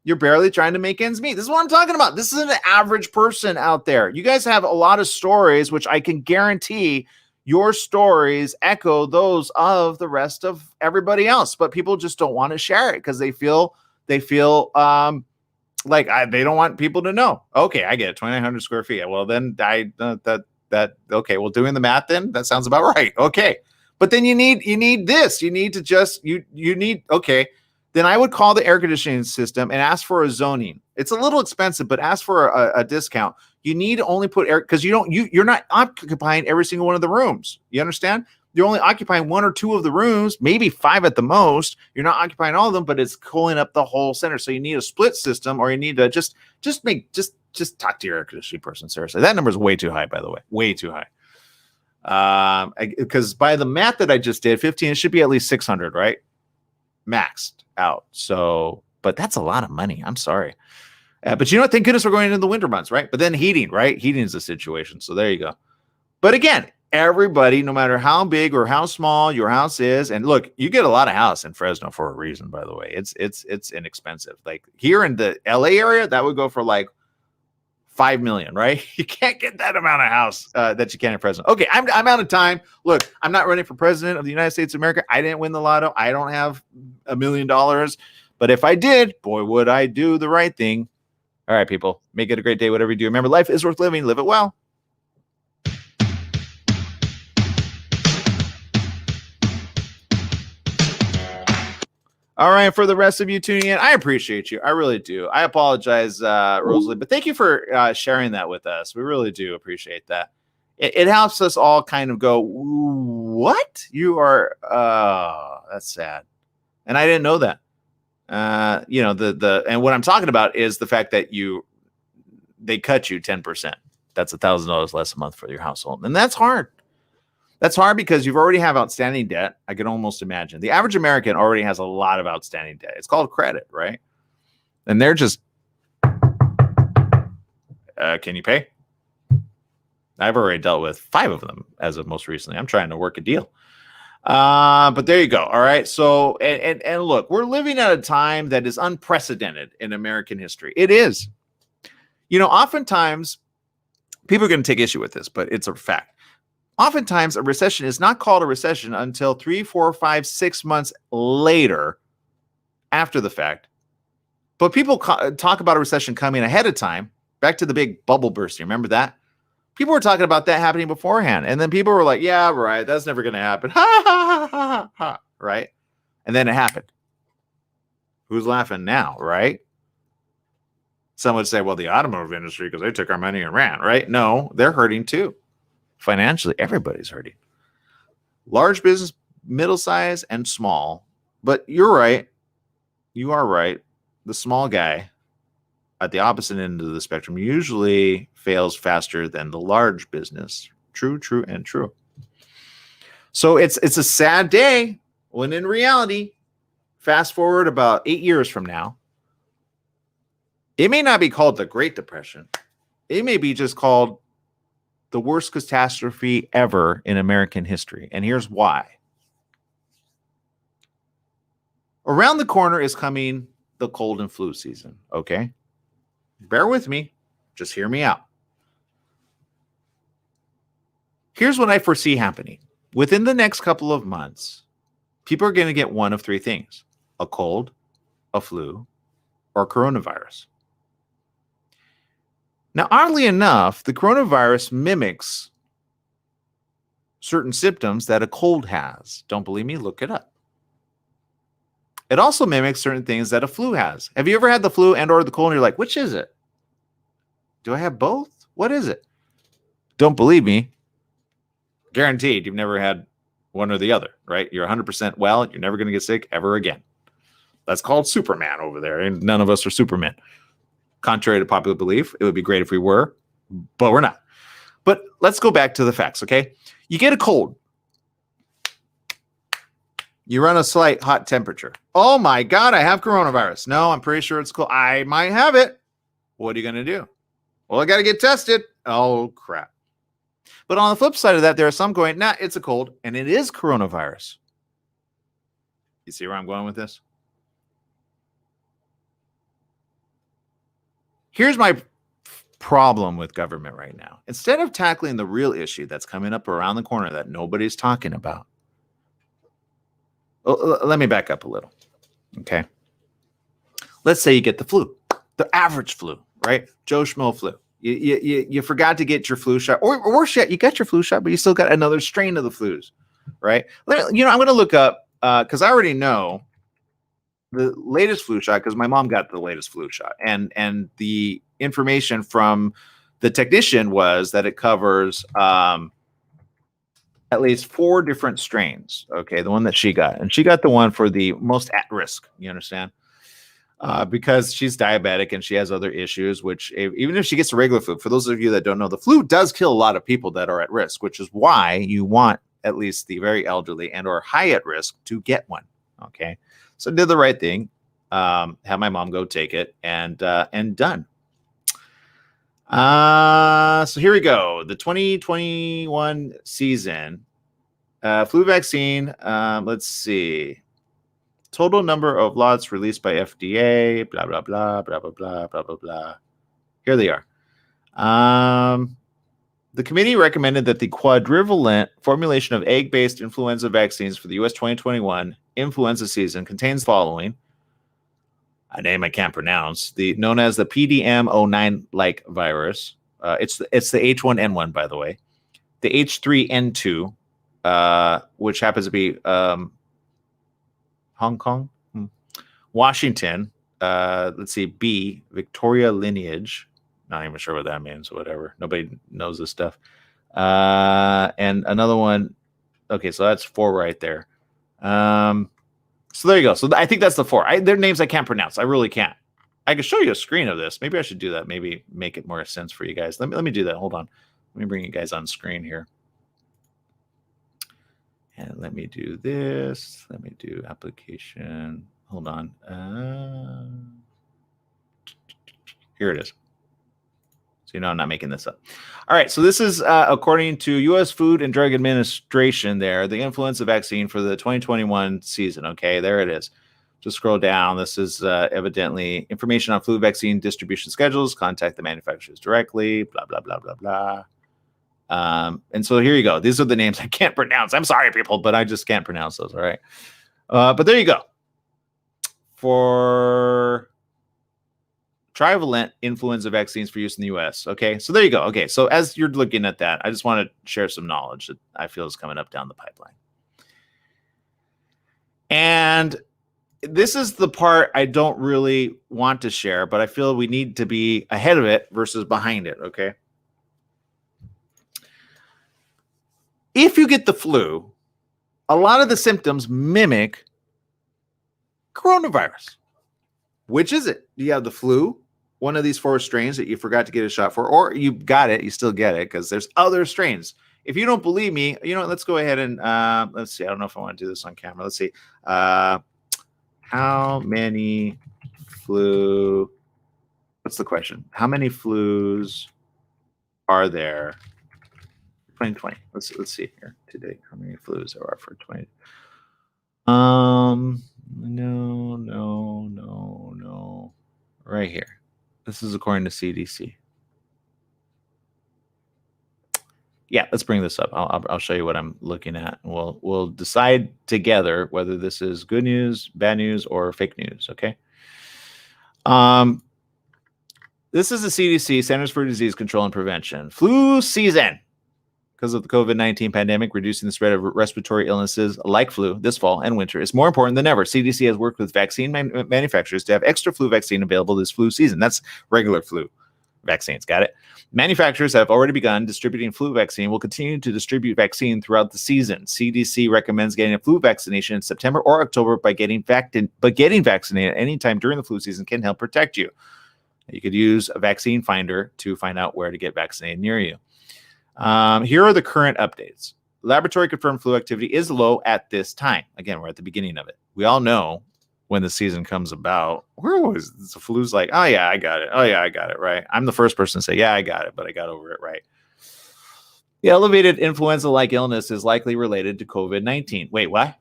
You're barely trying to make ends meet. This is what I'm talking about. This is an average person out there. You guys have a lot of stories, which I can guarantee your stories echo those of the rest of everybody else, but people just don't want to share it because they feel like they don't want people to know. Okay, I get it, 2,900 square feet. Well, then okay. Well, doing the math, then that sounds about right. Okay, but then you need this. You need to just you need okay. Then I would call the air conditioning system and ask for a zoning. It's a little expensive, but ask for a discount. You need to only put air because you're not occupying every single one of the rooms. You understand? You're only occupying 1 or 2 of the rooms, maybe 5 at the most. You're not occupying all of them, but it's cooling up the whole center. So you need a split system, or you need to just talk to your air conditioning person. Seriously, that number is way too high, by the way, way too high. Because by the math that I just did, 15, it should be at least 600, right? Maxed out. So, but that's a lot of money. I'm sorry. But you know what? Thank goodness we're going into the winter months, right? But then heating, right? Heating is the situation. So there you go. But again, everybody, no matter how big or how small your house is, and look, you get a lot of house in Fresno for a reason, by the way. It's inexpensive. Like here in the LA area, that would go for like 5 million, right? You can't get that amount of house that you can in Fresno. Okay, I'm out of time. Look, I'm not running for president of the United States of America. I didn't win the lotto. I don't have $1 million. But if I did, boy, would I do the right thing. All right, people, make it a great day, whatever you do. Remember, life is worth living. Live it well. All right, for the rest of you tuning in, I appreciate you. I really do. I apologize, Rosalie, but thank you for sharing that with us. We really do appreciate that. It helps us all kind of go, what? You are, that's sad. And I didn't know that. And what I'm talking about is the fact that they cut you 10%. That's $1,000 less a month for your household. And that's hard. That's hard because you've already have outstanding debt. I can almost imagine the average American already has a lot of outstanding debt. It's called credit, right? And they're just, can you pay? I've already dealt with 5 of them as of most recently. I'm trying to work a deal. But there you go. All right. So, and look, we're living at a time that is unprecedented in American history. It is. Oftentimes people are going to take issue with this, but it's a fact. Oftentimes a recession is not called a recession until 3, 4, 5, 6 months later after the fact. But people talk about a recession coming ahead of time. Back to the big bubble bursting. Remember that? People were talking about that happening beforehand. And then people were like, yeah, right. That's never going to happen. Ha, ha, ha, ha, ha. Right. And then it happened. Who's laughing now? Right. Some would say, well, the automotive industry, because they took our money and ran. Right. No, they're hurting too. Financially, everybody's hurting. Large business, middle size, and small. But you're right. You are right. The small guy at the opposite end of the spectrum usually fails faster than the large business. True, true, and true. So it's a sad day when in reality, fast forward about 8 years from now, it may not be called the Great Depression. It may be just called the worst catastrophe ever in American history. And here's why. Around the corner is coming the cold and flu season, okay? Bear with me. Just hear me out. Here's what I foresee happening. Within the next couple of months, people are going to get one of 3 things: a cold, a flu, or coronavirus. Now, oddly enough, the coronavirus mimics certain symptoms that a cold has. Don't believe me? Look it up. It also mimics certain things that a flu has. Have you ever had the flu and or the cold and you're like, which is it? Do I have both? What is it? Don't believe me? Guaranteed you've never had one or the other, right? You're 100% well. You're never going to get sick ever again. That's called Superman over there, and none of us are Supermen. Contrary to popular belief, it would be great if we were, but we're not. But let's go back to the facts, okay? You get a cold. You run a slight hot temperature. Oh my God, I have coronavirus. No, I'm pretty sure it's cold. I might have it. What are you going to do? Well, I got to get tested. Oh, crap. But on the flip side of that, there are some going, nah, it's a cold, and it is coronavirus. You see where I'm going with this? Here's my problem with government right now. Instead of tackling the real issue that's coming up around the corner that nobody's talking about, let me back up a little. Okay. Let's say you get the flu, the average flu, right? Joe Schmo flu. You forgot to get your flu shot, or shit, you got your flu shot, but you still got another strain of the flus, right? I'm going to look up because I already know the latest flu shot because my mom got the latest flu shot, and the information from the technician was that it covers at least 4 different strains. Okay, the one that she got, and she got the one for the most at risk. You understand? Because she's diabetic and she has other issues, which even if she gets a regular flu, for those of you that don't know, the flu does kill a lot of people that are at risk, which is why you want at least the very elderly and or high at risk to get one. Okay. So did the right thing. Have my mom go take it and done. So here we go. The 2021 season, flu vaccine. Let's see. Total number of lots released by FDA, blah, blah, blah, blah, blah, blah, blah, blah, blah. Here they are. The committee recommended that the quadrivalent formulation of egg-based influenza vaccines for the U.S. 2021 influenza season contains the following. A name I can't pronounce. Known as the PDM09-like virus. It's the H1N1, by the way. The H3N2, which happens to be Hong Kong, Washington. Let's see, B, Victoria lineage. Not even sure what that means. Whatever. Nobody knows this stuff. And another one. Okay, so that's 4 right there. So there you go. So I think that's the 4. Their names I can't pronounce. I really can't. I can show you a screen of this. Maybe I should do that. Maybe make it more sense for you guys. Let me do that. Hold on. Let me bring you guys on screen here. And let me do this. Let me do application. Hold on. Here it is. So you know I'm not making this up. All right. So this is according to U.S. Food and Drug Administration there, the influenza vaccine for the 2021 season. Okay, there it is. Just scroll down. This is evidently information on flu vaccine distribution schedules. Contact the manufacturers directly. Blah, blah, blah, blah, blah. And so here you go. These are the names I can't pronounce. I'm sorry, people, but I just can't pronounce those. All right. But there you go. For trivalent influenza vaccines for use in the U.S. Okay. So there you go. Okay. So as you're looking at that, I just want to share some knowledge that I feel is coming up down the pipeline. And this is the part I don't really want to share, but I feel we need to be ahead of it versus behind it. Okay. If you get the flu, a lot of the symptoms mimic coronavirus. Which is it? Do you have the flu, one of these 4 strains that you forgot to get a shot for, or you got it, you still get it because there's other strains. If you don't believe me, you know, let's go ahead and let's see. I don't know if I want to do this on camera. Let's see. How many flu? What's the question? How many flus are there? 2020. Let's see here today. How many flus there are for 20? No. Right here. This is according to CDC. Yeah, let's bring this up. I'll show you what I'm looking at. We'll decide together whether this is good news, bad news, or fake news. Okay. This is the CDC, Centers for Disease Control and Prevention. Flu season. Because of the COVID-19 pandemic, reducing the spread of respiratory illnesses like flu this fall and winter is more important than ever. CDC has worked with vaccine manufacturers to have extra flu vaccine available this flu season. That's regular flu vaccines. Got it? Manufacturers have already begun distributing flu vaccine, will continue to distribute vaccine throughout the season. CDC recommends getting a flu vaccination in September or October by getting vaccinated anytime during the flu season can help protect you. You could use a vaccine finder to find out where to get vaccinated near you. Here are the current updates. Laboratory confirmed flu activity is low at this time. Again, we're at the beginning of it. We all know when the season comes about, where was the flu's like, oh yeah, I got it. Oh yeah, I got it. Right. I'm the first person to say, yeah, I got it, but I got over it. Right. The elevated influenza-like illness is likely related to COVID-19. Wait, what?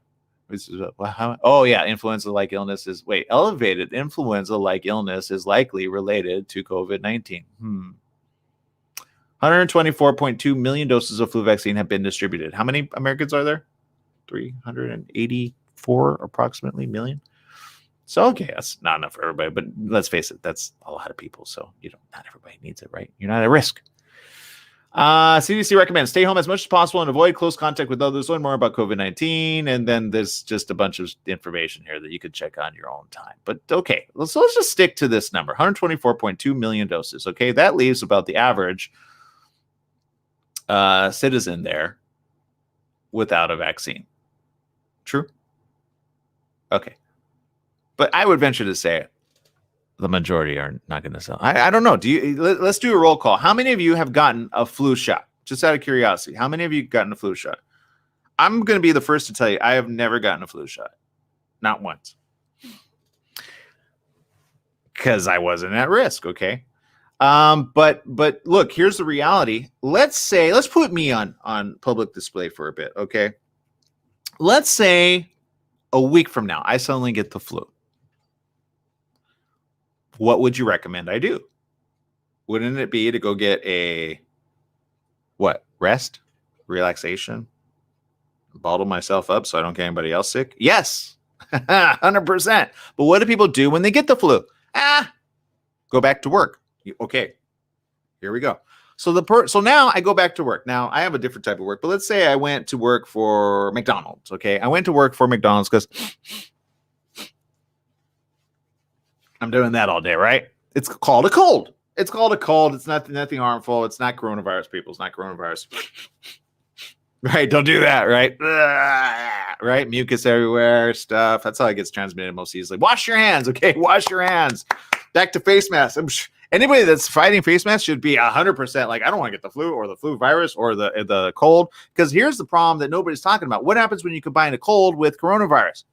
Oh yeah, influenza-like illness is, elevated influenza-like illness is likely related to COVID-19. 124.2 million doses of flu vaccine have been distributed. How many Americans are there? 384 approximately million. So, okay, that's not enough for everybody, but let's face it, that's a lot of people. So, not everybody needs it, right? You're not at risk. CDC recommends stay home as much as possible and avoid close contact with others. Learn more about COVID-19. And then there's just a bunch of information here that you could check on your own time. But okay, let's just stick to this number, 124.2 million doses. Okay, that leaves about the average citizen there without a vaccine. True? Okay. But I would venture to say the majority are not going to sell. I don't know. Let's do a roll call. How many of you have gotten a flu shot? Just out of curiosity, how many of you gotten a flu shot? I'm going to be the first to tell you I have never gotten a flu shot. Not once. Because I wasn't at risk, okay? But look, here's the reality. Let's put me on public display for a bit, okay? Let's say a week from now, I suddenly get the flu. What would you recommend I do? Wouldn't it be to go get a rest, relaxation, bottle myself up so I don't get anybody else sick? Yes, 100%. But what do people do when they get the flu? Go back to work. Okay, here we go. So now I go back to work. Now I have a different type of work, but let's say I went to work for McDonald's. Okay, I went to work for McDonald's because I'm doing that all day, right? It's called a cold. It's called a cold. It's nothing harmful. It's not coronavirus, people. It's not coronavirus. Right? Don't do that, right? Right? Mucus everywhere, stuff. That's how it gets transmitted most easily. Wash your hands, okay? Wash your hands. Back to face masks. Anybody that's fighting face masks should be 100% like, I don't want to get the flu or the flu virus or the cold. Because here's the problem that nobody's talking about. What happens when you combine a cold with coronavirus?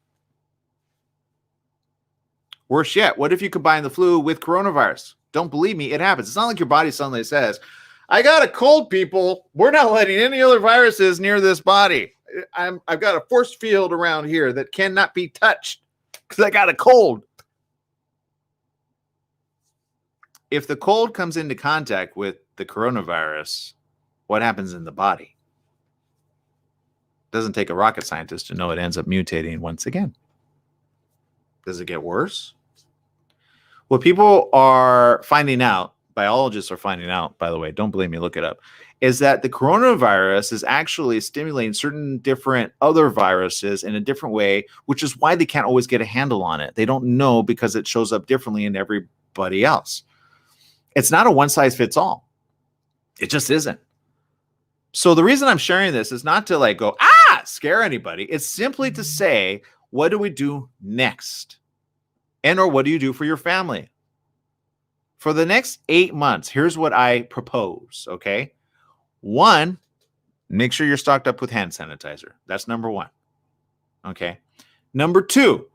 Worse yet, what if you combine the flu with coronavirus? Don't believe me, it happens. It's not like your body suddenly says, I got a cold, people. We're not letting any other viruses near this body. I've got a force field around here that cannot be touched because I got a cold. If the cold comes into contact with the coronavirus, what happens in the body? It doesn't take a rocket scientist to know it ends up mutating once again. Does it get worse? What people are finding out, biologists are finding out, by the way, don't believe me, look it up, is that the coronavirus is actually stimulating certain different other viruses in a different way, which is why they can't always get a handle on it. They don't know because it shows up differently in everybody else. It's not a one size fits all. It just isn't. So the reason I'm sharing this is not to like go, scare anybody. It's simply to say, what do we do next? And or what do you do for your family? For the next 8 months, here's what I propose, okay? 1, make sure you're stocked up with hand sanitizer. That's number 1, okay? Number 2,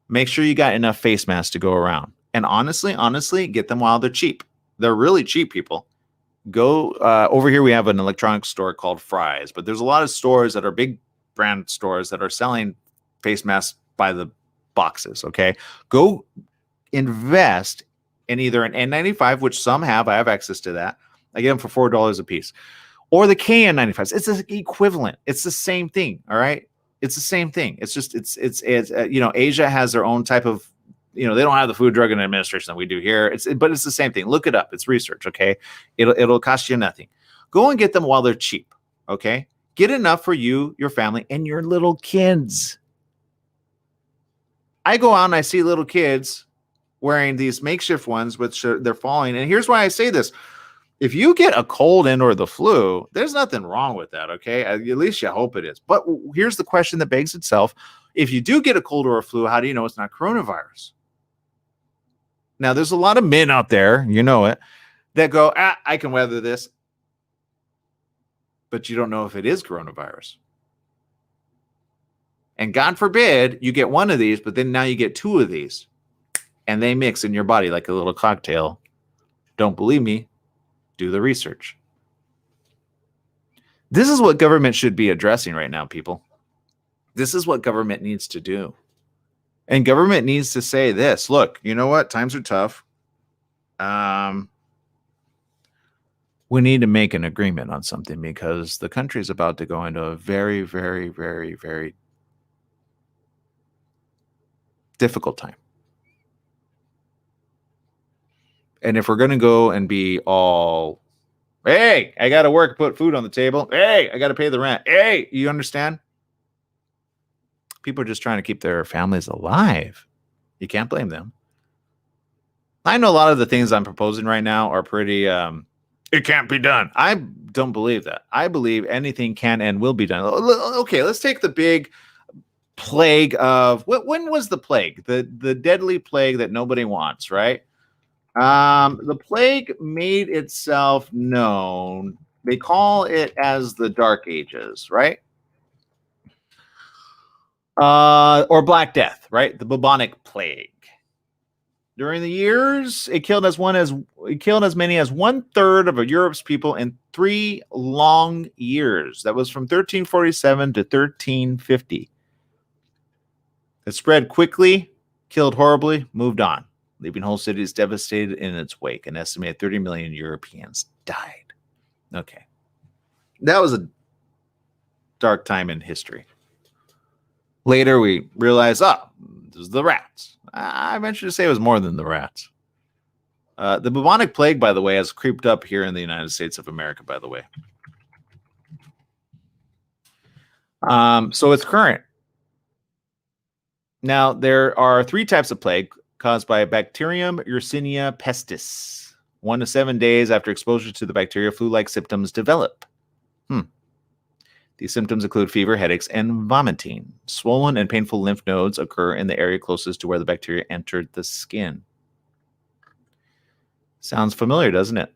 make sure you got enough face masks to go around. And honestly, get them while they're cheap. They're really cheap, people. Go over here, we have an electronics store called Fry's, but there's a lot of stores that are big brand stores that are selling face masks by the boxes, okay? Go invest in either an N95, which some have. I have access to that. I get them for $4 a piece. Or the KN95s. It's the equivalent. It's the same thing, all right? It's the same thing. It's just, it's Asia has their own type of, they don't have the Food, Drug, and Administration that we do here. But it's the same thing. Look it up. It's research, okay? It'll cost you nothing. Go and get them while they're cheap, okay? Get enough for you, your family, and your little kids. I go out and I see little kids wearing these makeshift ones, which they're falling. And here's why I say this. If you get a cold and or the flu, there's nothing wrong with that, okay? At least you hope it is. But here's the question that begs itself. If you do get a cold or a flu, how do you know it's not coronavirus? Now, there's a lot of men out there, you know it, that go, I can weather this. But you don't know if it is coronavirus. And God forbid you get one of these, but then now you get two of these. And they mix in your body like a little cocktail. Don't believe me? Do the research. This is what government should be addressing right now, people. This is what government needs to do. And government needs to say this. Look, you know what? Times are tough. We need to make an agreement on something because the country is about to go into a very, very, very, very difficult time. And if we're going to go and be all, hey, I got to work, put food on the table. Hey, I got to pay the rent. Hey, you understand? People are just trying to keep their families alive. You can't blame them. I know a lot of the things I'm proposing right now are pretty, it can't be done. I don't believe that. I believe anything can and will be done. Okay, let's take the big plague of, when was the plague? The deadly plague that nobody wants, right? The plague made itself known. They call it as the Dark Ages, right? Or Black Death, right? The bubonic plague. During the years, it killed as many as 1/3 of Europe's people in 3 long years. That was from 1347 to 1350. It spread quickly, killed horribly, moved on, leaving whole cities devastated in its wake. An estimated 30 million Europeans died. Okay. That was a dark time in history. Later, we realized, this was the rats. I venture to say it was more than the rats. The bubonic plague, by the way, has creeped up here in the United States of America, by the way. So it's current. Now, there are 3 types of plague caused by Bacterium Yersinia pestis. 1 to 7 days after exposure to the bacteria, flu-like symptoms develop. These symptoms include fever, headaches, and vomiting. Swollen and painful lymph nodes occur in the area closest to where the bacteria entered the skin. Sounds familiar, doesn't it?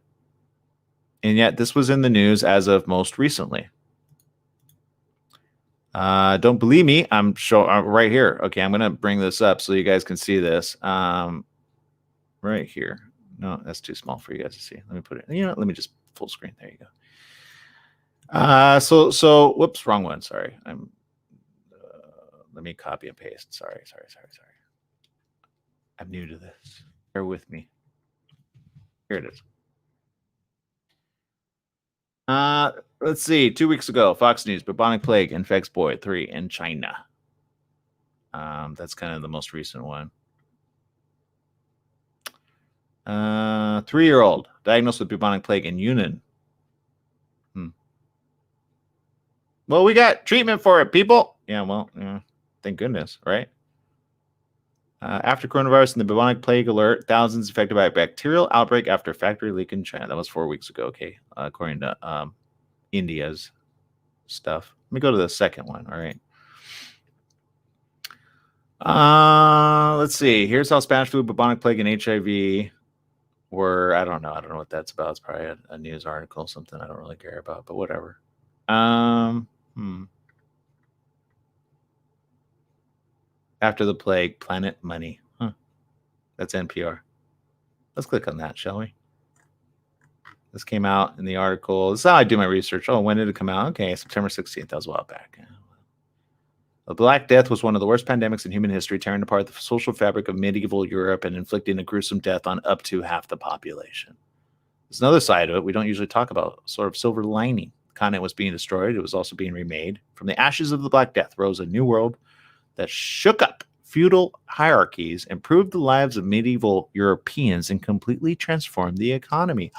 And yet this was in the news as of most recently. Don't believe me? I'm right here. Okay, I'm going to bring this up so you guys can see this. Right here. No, that's too small for you guys to see. Let me put it. Let me just full screen. There you go. So whoops, wrong one. Sorry. Let me copy and paste. Sorry. I'm new to this. Bear with me. Here it is. Let's see. 2 weeks ago, Fox News, bubonic plague infects boy 3 in China. That's kind of the most recent one. 3-year-old diagnosed with bubonic plague in Yunnan. Well, we got treatment for it, people. Yeah, well, thank goodness, right? After coronavirus and the bubonic plague alert, thousands affected by a bacterial outbreak after factory leak in China. That was 4 weeks ago, okay, according to India's stuff. Let me go to the second one, all right? Let's see. Here's how Spanish flu, bubonic plague, and HIV were. I don't know what that's about. It's probably a news article, something I don't really care about, but whatever. After the plague, Planet Money. That's NPR. Let's click on that, shall we? This came out in the article. This is how I do my research. Oh, when did it come out? Okay, September 16th. That was a while back. The Black Death was one of the worst pandemics in human history, tearing apart the social fabric of medieval Europe and inflicting a gruesome death on up to half the population. There's another side of it we don't usually talk about, sort of silver lining. The continent was being destroyed. It was also being remade. From the ashes of the Black Death rose a new world that shook up feudal hierarchies, improved the lives of medieval Europeans, and completely transformed the economy.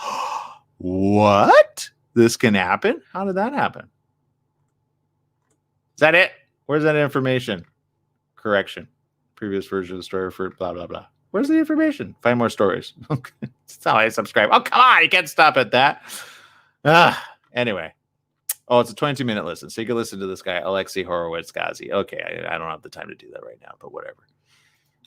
What? This can happen? How did that happen? Is that it? Where's that information? Correction. Previous version of the story for blah, blah, blah. Where's the information? Find more stories. That's how I subscribe. Oh, come on. You can't stop at that. Anyway. Oh, it's a 22-minute listen. So you can listen to this guy, Alexei Horowitz-Ghazi. Okay. I don't have the time to do that right now, but whatever.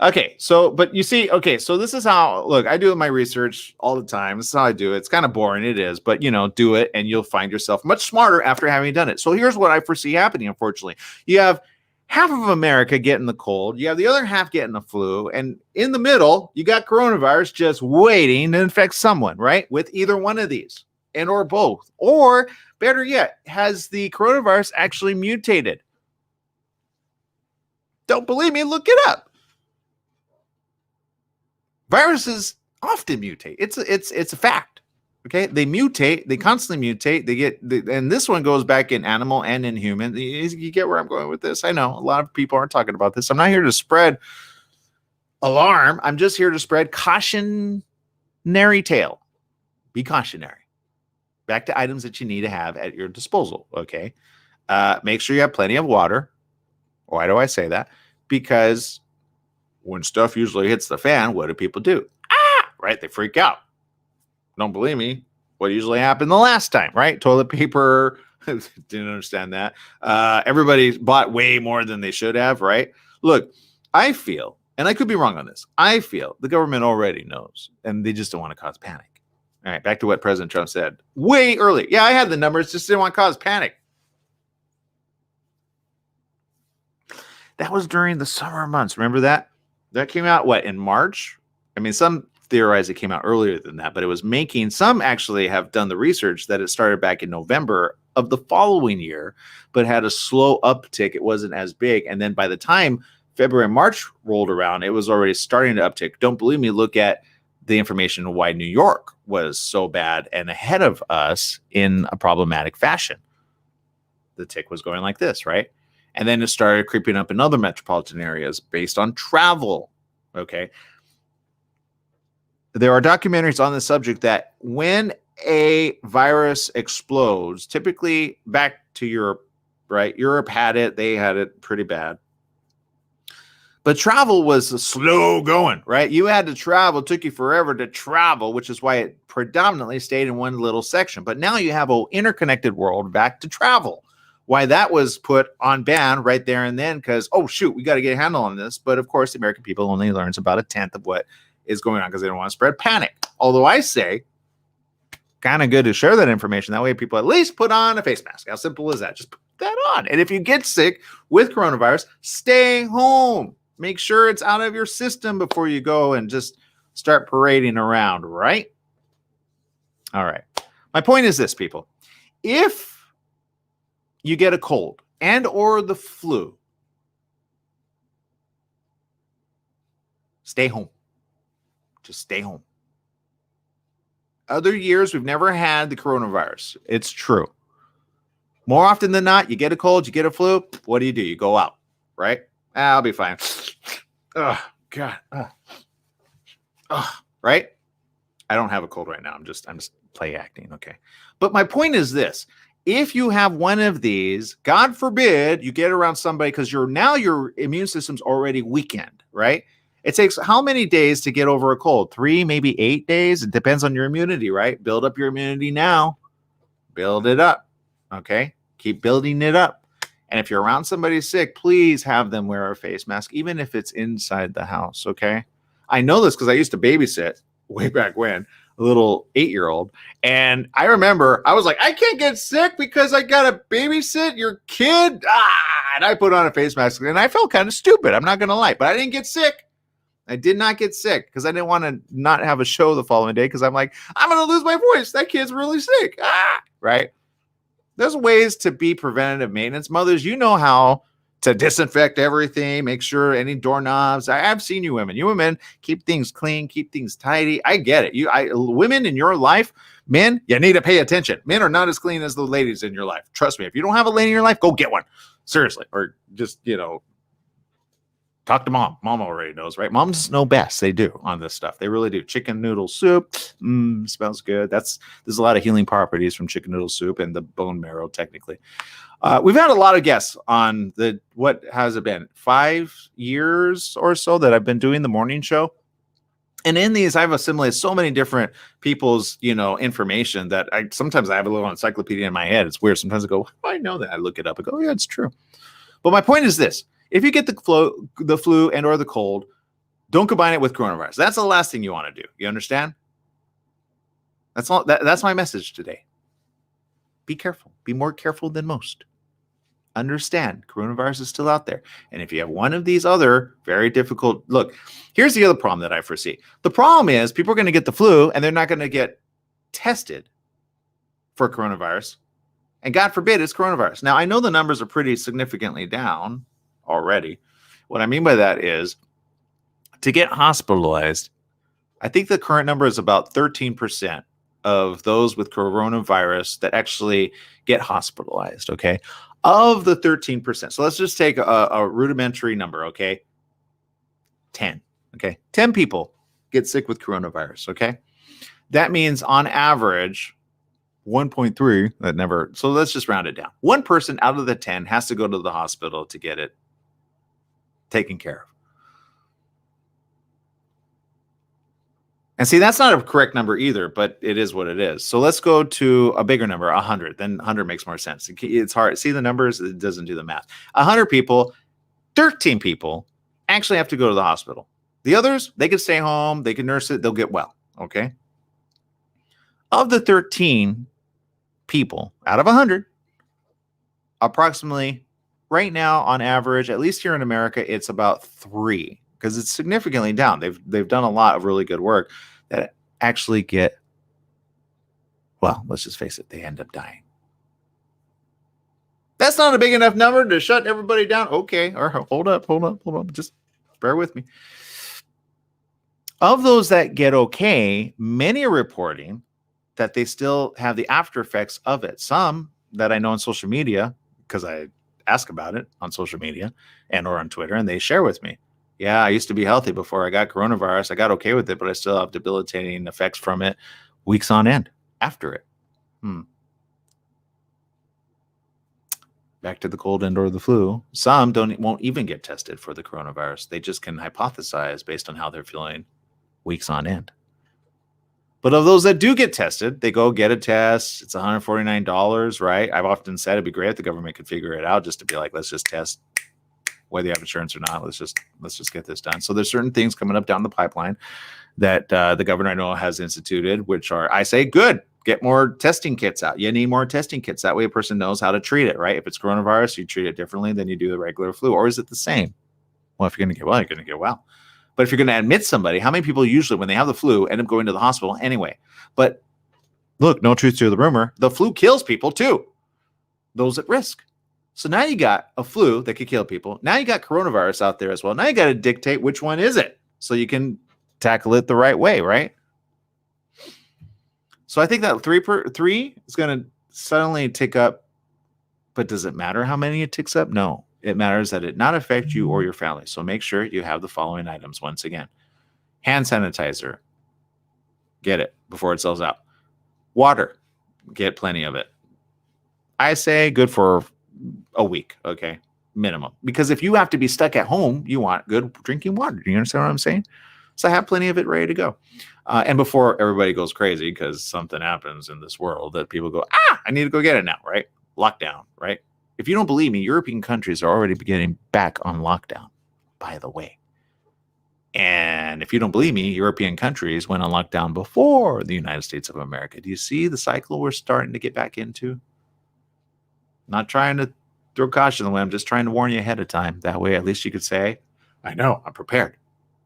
Okay. So, but you see, okay. So this is how, look, I do my research all the time. This is how I do it. It's kind of boring. It is, but do it and you'll find yourself much smarter after having done it. So here's what I foresee happening. Unfortunately, you have half of America getting the cold. You have the other half getting the flu. And in the middle, you got coronavirus just waiting to infect someone, right? With either one of these and or both. Or better yet, has the coronavirus actually mutated? Don't believe me? Look it up. Viruses often mutate. It's a fact. Okay, they mutate. They constantly mutate. And this one goes back in animal and in human. You get where I'm going with this? I know a lot of people aren't talking about this. I'm not here to spread alarm. I'm just here to spread cautionary tale. Be cautionary. Back to items that you need to have at your disposal. Okay, make sure you have plenty of water. Why do I say that? Because when stuff usually hits the fan, what do people do? Right? They freak out. Don't believe me? What usually happened the last time, right? Toilet paper. Didn't understand that. Everybody bought way more than they should have, right? Look, I feel, and I could be wrong on this, I feel the government already knows, and they just don't want to cause panic. All right, back to what President Trump said way early. Yeah, I had the numbers, just didn't want to cause panic. That was during the summer months. Remember that? That came out, what, in March? I mean, some theorize it came out earlier than that, but it was making, some actually have done the research that it started back in November of the following year, but had a slow uptick. It wasn't as big. And then by the time February and March rolled around, it was already starting to uptick. Don't believe me? Look at the information of why New York was so bad and ahead of us in a problematic fashion. The tick was going like this, right? And then it started creeping up in other metropolitan areas based on travel. Okay. There are documentaries on the subject that when a virus explodes, typically back to Europe, right? Europe had it. They had it pretty bad. But travel was slow going, right? You had to travel. It took you forever to travel, which is why it predominantly stayed in one little section. But now you have an interconnected world back to travel. Why that was put on ban right there and then, because, oh, shoot, we got to get a handle on this. But, of course, the American people only learns about a tenth of what is going on because they don't want to spread panic. Although I say, kind of good to share that information. That way people at least put on a face mask. How simple is that? Just put that on. And if you get sick with coronavirus, stay home. Make sure it's out of your system before you go and just start parading around, right? All right. My point is this, people. If you get a cold and or the flu, stay home. Just stay home. Other years, we've never had the coronavirus. It's true. More often than not, you get a cold, you get a flu. What do? You go out, right? I'll be fine. Oh, God. Right? I don't have a cold right now. I'm just play acting. Okay. But my point is this. If you have one of these, God forbid you get around somebody because your immune system's already weakened, right? It takes how many days to get over a cold? 3, maybe 8 days. It depends on your immunity, right? Build up your immunity now. Build it up. Okay. Keep building it up. And if you're around somebody sick, please have them wear a face mask, even if it's inside the house. Okay. I know this because I used to babysit way back when, a little 8-year-old. And I remember I was like, I can't get sick because I got to babysit your kid. And I put on a face mask and I felt kind of stupid. I'm not going to lie, but I didn't get sick. I did not get sick because I didn't want to not have a show the following day because I'm like, I'm going to lose my voice. That kid's really sick. Right? There's ways to be preventative maintenance. Mothers, you know how to disinfect everything, make sure any doorknobs. I've seen you women. You women keep things clean, keep things tidy. I get it. Women in your life, men, you need to pay attention. Men are not as clean as the ladies in your life. Trust me. If you don't have a lady in your life, go get one. Seriously. Or just, talk to mom. Mom already knows, right? Moms know best. They do on this stuff. They really do. Chicken noodle soup. Smells good. There's a lot of healing properties from chicken noodle soup and the bone marrow, technically. We've had a lot of guests on what has it been? 5 years or so that I've been doing the morning show. And in these, I've assimilated so many different people's, information that sometimes I have a little encyclopedia in my head. It's weird. Sometimes I go, I know that. I look it up and go, yeah, it's true. But my point is this: if you get the flu and or the cold, don't combine it with coronavirus. That's the last thing you want to do. You understand? That's all. That's my message today. Be careful. Be more careful than most. Understand, coronavirus is still out there. And if you have one of these other very difficult, look, here's the other problem that I foresee. The problem is people are going to get the flu and they're not going to get tested for coronavirus. And God forbid it's coronavirus. Now, I know the numbers are pretty significantly down already. What I mean by that is to get hospitalized, I think the current number is about 13% of those with coronavirus that actually get hospitalized, okay? Of the 13%. So let's just take a rudimentary number, okay? 10, okay? 10 people get sick with coronavirus, okay? That means on average, 1.3, that never, so let's just round it down. One person out of the 10 has to go to the hospital to get it taken care of. And see, that's not a correct number either, but it is what it is. So let's go to a bigger number, 100. Then 100 makes more sense. It's hard. See the numbers? It doesn't do the math. 100 people, 13 people actually have to go to the hospital. The others, they can stay home. They can nurse it. They'll get well. Okay. Of the 13 people out of 100, approximately right now on average, at least here in America, it's about 3 because it's significantly down. They've done a lot of really good work that actually get, well, let's just face it, they end up dying. That's not a big enough number to shut everybody down. Okay, or hold up. Just bear with me. Of those that get okay, many are reporting that they still have the after effects of it. Some that I know on social media, because I ask about it on social media and or on Twitter, and they share with me. Yeah, I used to be healthy before I got coronavirus. I got okay with it, but I still have debilitating effects from it weeks on end after it. Back to the cold and or the flu. Some won't even get tested for the coronavirus. They just can hypothesize based on how they're feeling weeks on end. But of those that do get tested, they go get a test. It's $149, right? I've often said it'd be great if the government could figure it out just to be like, let's just test whether you have insurance or not. Let's just get this done. So there's certain things coming up down the pipeline that the governor I know has instituted, which are, I say, good. Get more testing kits out. You need more testing kits. That way a person knows how to treat it, right? If it's coronavirus, you treat it differently than you do the regular flu. Or is it the same? Well, if you're going to get well, you're going to get well. But if you're going to admit somebody, how many people usually, when they have the flu, end up going to the hospital anyway? But look, no truth to the rumor. The flu kills people too. Those at risk. So now you got a flu that could kill people. Now you got coronavirus out there as well. Now you got to dictate which one is it so you can tackle it the right way, right? So I think that 3 is going to suddenly tick up. But does it matter how many it ticks up? No. It matters that it not affect you or your family. So make sure you have the following items once again. Hand sanitizer. Get it before it sells out. Water. Get plenty of it. I say good for a week, okay? Minimum. Because if you have to be stuck at home, you want good drinking water. Do you understand what I'm saying? So I have plenty of it ready to go. And before everybody goes crazy because something happens in this world that people go, I need to go get it now, right? Lockdown, right? If you don't believe me, European countries are already beginning back on lockdown, by the way. And if you don't believe me, European countries went on lockdown before the United States of America. Do you see the cycle we're starting to get back into? Not trying to throw caution in the wind. I'm just trying to warn you ahead of time. That way, at least you could say, I know, I'm prepared.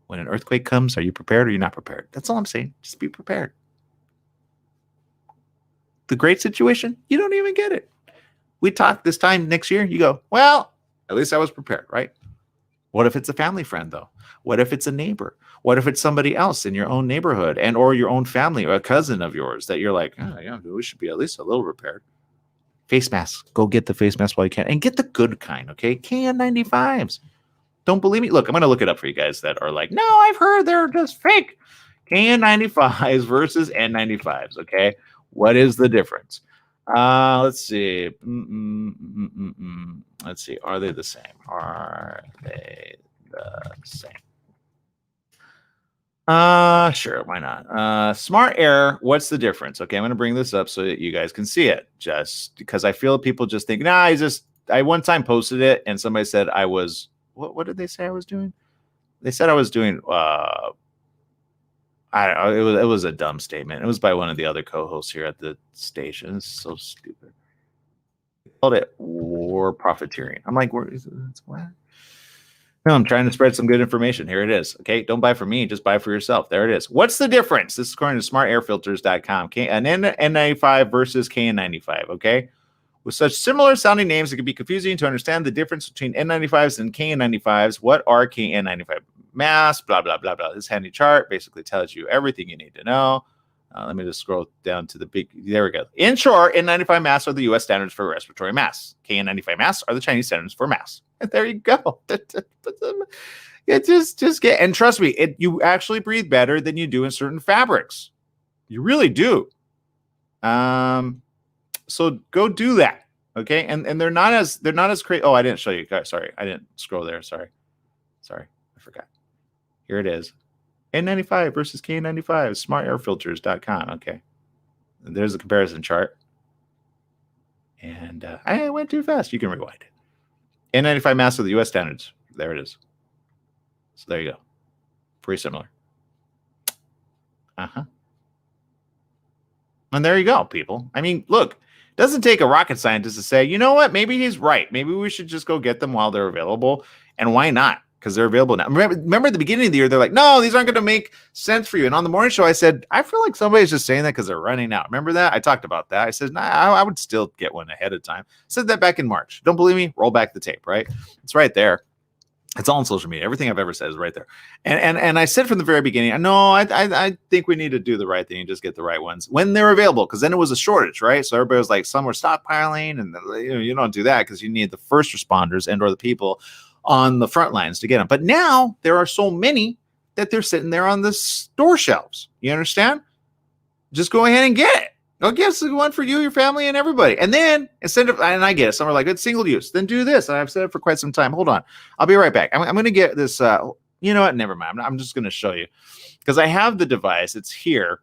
When an earthquake comes, are you prepared or are you not prepared? That's all I'm saying. Just be prepared. The great situation, you don't even get it. We talk this time next year, you go, well, at least I was prepared, right? What if it's a family friend, though? What if it's a neighbor? What if it's somebody else in your own neighborhood and or your own family or a cousin of yours that you're like, oh, yeah, we should be at least a little prepared. Face masks. Go get the face mask while you can. And get the good kind, okay? KN95s. Don't believe me? Look, I'm going to look it up for you guys that are like, no, I've heard they're just fake. KN95s versus N95s, okay? What is the difference? Let's see. Let's see. Are they the same? Are they the same? Sure, why not? Smart Air, what's the difference? Okay, I'm gonna bring this up so that you guys can see it. Just because I feel people just think, nah, I one time posted it and somebody said I was what did they say I was doing? They said I was doing I don't know, it was a dumb statement. It was by one of the other co-hosts here at the station. It's so stupid. They called it war profiteering. I'm like, where is it? What? No, I'm trying to spread some good information. Here it is. Okay. Don't buy from me. Just buy for yourself. There it is. What's the difference? This is according to smartairfilters.com. An N95 versus KN95. Okay. With such similar sounding names, it can be confusing to understand the difference between N95s and KN95s. What are KN95 masks? Blah, blah, blah, blah. This handy chart basically tells you everything you need to know. Let me just scroll down to the big. There we go. In short, N95 masks are the U.S. standards for respiratory masks. KN95 masks are the Chinese standards for masks. And there you go. It just get, and trust me, you actually breathe better than you do in certain fabrics. You really do. So go do that. Okay. And they're not as crazy. Oh, I didn't show you guys. Sorry. I didn't scroll there. Sorry. I forgot. Here it is. N95 versus K95, smartairfilters.com. Okay. There's a comparison chart. And I went too fast. You can rewind it. N95 masks are the US standards. There it is. So there you go. Pretty similar. And there you go, people. I mean, look, it doesn't take a rocket scientist to say, you know what? Maybe he's right. Maybe we should just go get them while they're available. And why not? Because they're available now. Remember at the beginning of the year, they're like, no, these aren't going to make sense for you. And on the morning show, I said, I feel like somebody's just saying that because they're running out. Remember that? I talked about that. I said, nah, I would still get one ahead of time. I said that back in March. Don't believe me? Roll back the tape, right? It's right there. It's all on social media. Everything I've ever said is right there. And I said from the very beginning, no, I think we need to do the right thing and just get the right ones when they're available. Because then it was a shortage, right? So everybody was like, some were stockpiling, and you don't do that because you need the first responders and or the people on the front lines to get them. But now there are so many that they're sitting there on the store shelves. You understand? Just go ahead and get it. Go get one for you, your family, and everybody. And then instead of, and I get it, some are like, it's single use. Then do this. And I've said it for quite some time. Hold on. I'll be right back. I'm going to get this. You know what? Never mind. I'm just going to show you because I have the device. It's here.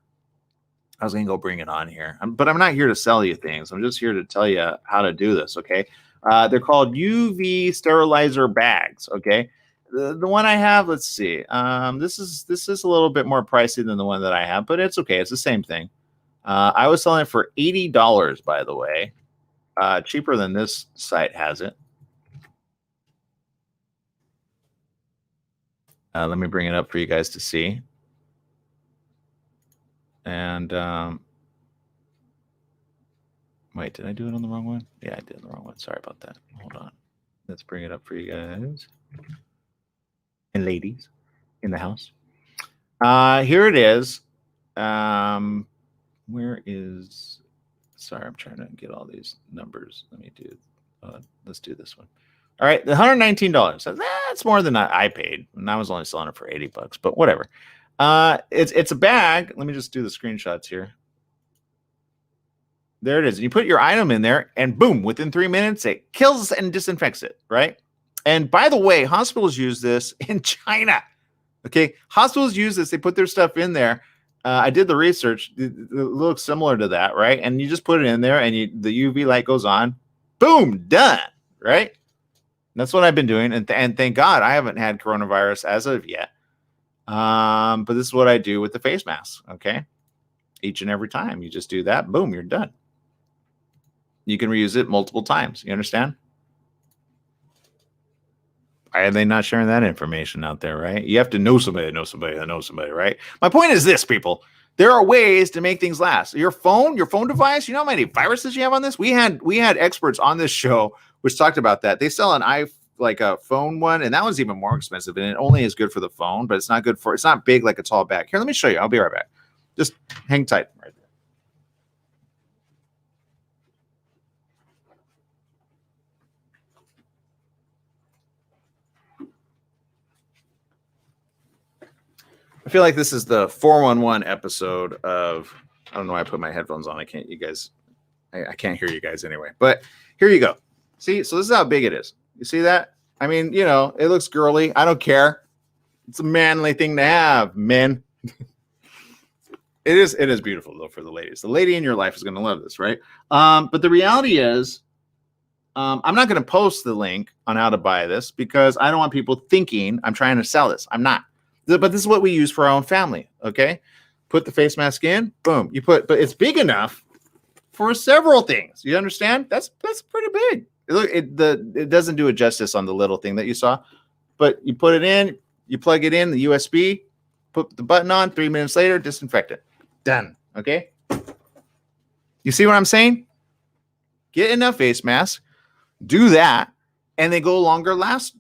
I was going to go bring it on here, but I'm not here to sell you things. I'm just here to tell you how to do this. Okay. They're called UV sterilizer bags. Okay. The one I have, let's see. This is a little bit more pricey than the one that I have, but it's okay. It's the same thing. I was selling it for $80, by the way. Cheaper than this site has it. Let me bring it up for you guys to see. And wait, did I do it on the wrong one? Yeah, I did it on the wrong one. Sorry about that. Hold on. Let's bring it up for you guys and ladies in the house. Here it is. Where is, sorry, I'm trying to get all these numbers. Let me do, let's do this one. All right, the $119. That's more than I paid, and I was only selling it for $80, but whatever. It's a bag. Let me just do the screenshots here. There it is. And you put your item in there, and boom, within 3 minutes, it kills and disinfects it, right? And by the way, hospitals use this in China. Okay, hospitals use this. They put their stuff in there. I did the research. It looks similar to that, right? And you just put it in there, and the UV light goes on. Boom, done, right? That's what I've been doing, and thank God I haven't had coronavirus as of yet. But this is what I do with the face mask, okay? Each and every time you just do that, boom, you're done. You can reuse it multiple times. You understand? Why are they not sharing that information out there, right? You have to know somebody that knows somebody that knows somebody, right? My point is this, people. There are ways to make things last. Your phone device, you know how many viruses you have on this? We had experts on this show which talked about that. They sell like a phone one, and that one's even more expensive, and it only is good for the phone, but it's not big like a tall bag. Here, let me show you. I'll be right back. Just hang tight right there. I feel like this is the 411 episode of, I don't know why I put my headphones on. I can't hear you guys anyway, but here you go. See, so this is how big it is. You see that? I mean, it looks girly. I don't care. It's a manly thing to have, men. It is beautiful though for the ladies. The lady in your life is going to love this, right? But the reality is, I'm not going to post the link on how to buy this because I don't want people thinking I'm trying to sell this. I'm not. But this is what we use for our own family. Okay, put the face mask in. Boom. But it's big enough for several things. You understand? That's pretty big. Look, it doesn't do it justice on the little thing that you saw, but you put it in, you plug it in the USB, put the button on. 3 minutes later, disinfect it. Done. Okay. You see what I'm saying? Get enough face masks. Do that, and they go longer. Last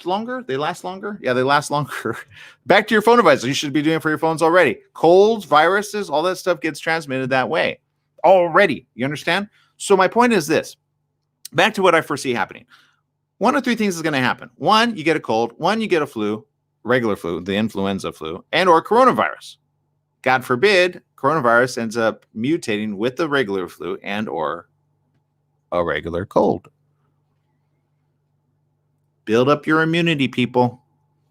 longer. They last longer. Yeah, they last longer. Back to your phone devices. You should be doing it for your phones already. Colds, viruses, all that stuff gets transmitted that way already. You understand? So my point is this. Back to what I foresee happening. One of three things is going to happen. One, you get a cold. One, you get a flu, regular flu, the influenza flu, and or coronavirus. God forbid, coronavirus ends up mutating with the regular flu and or a regular cold. Build up your immunity, people.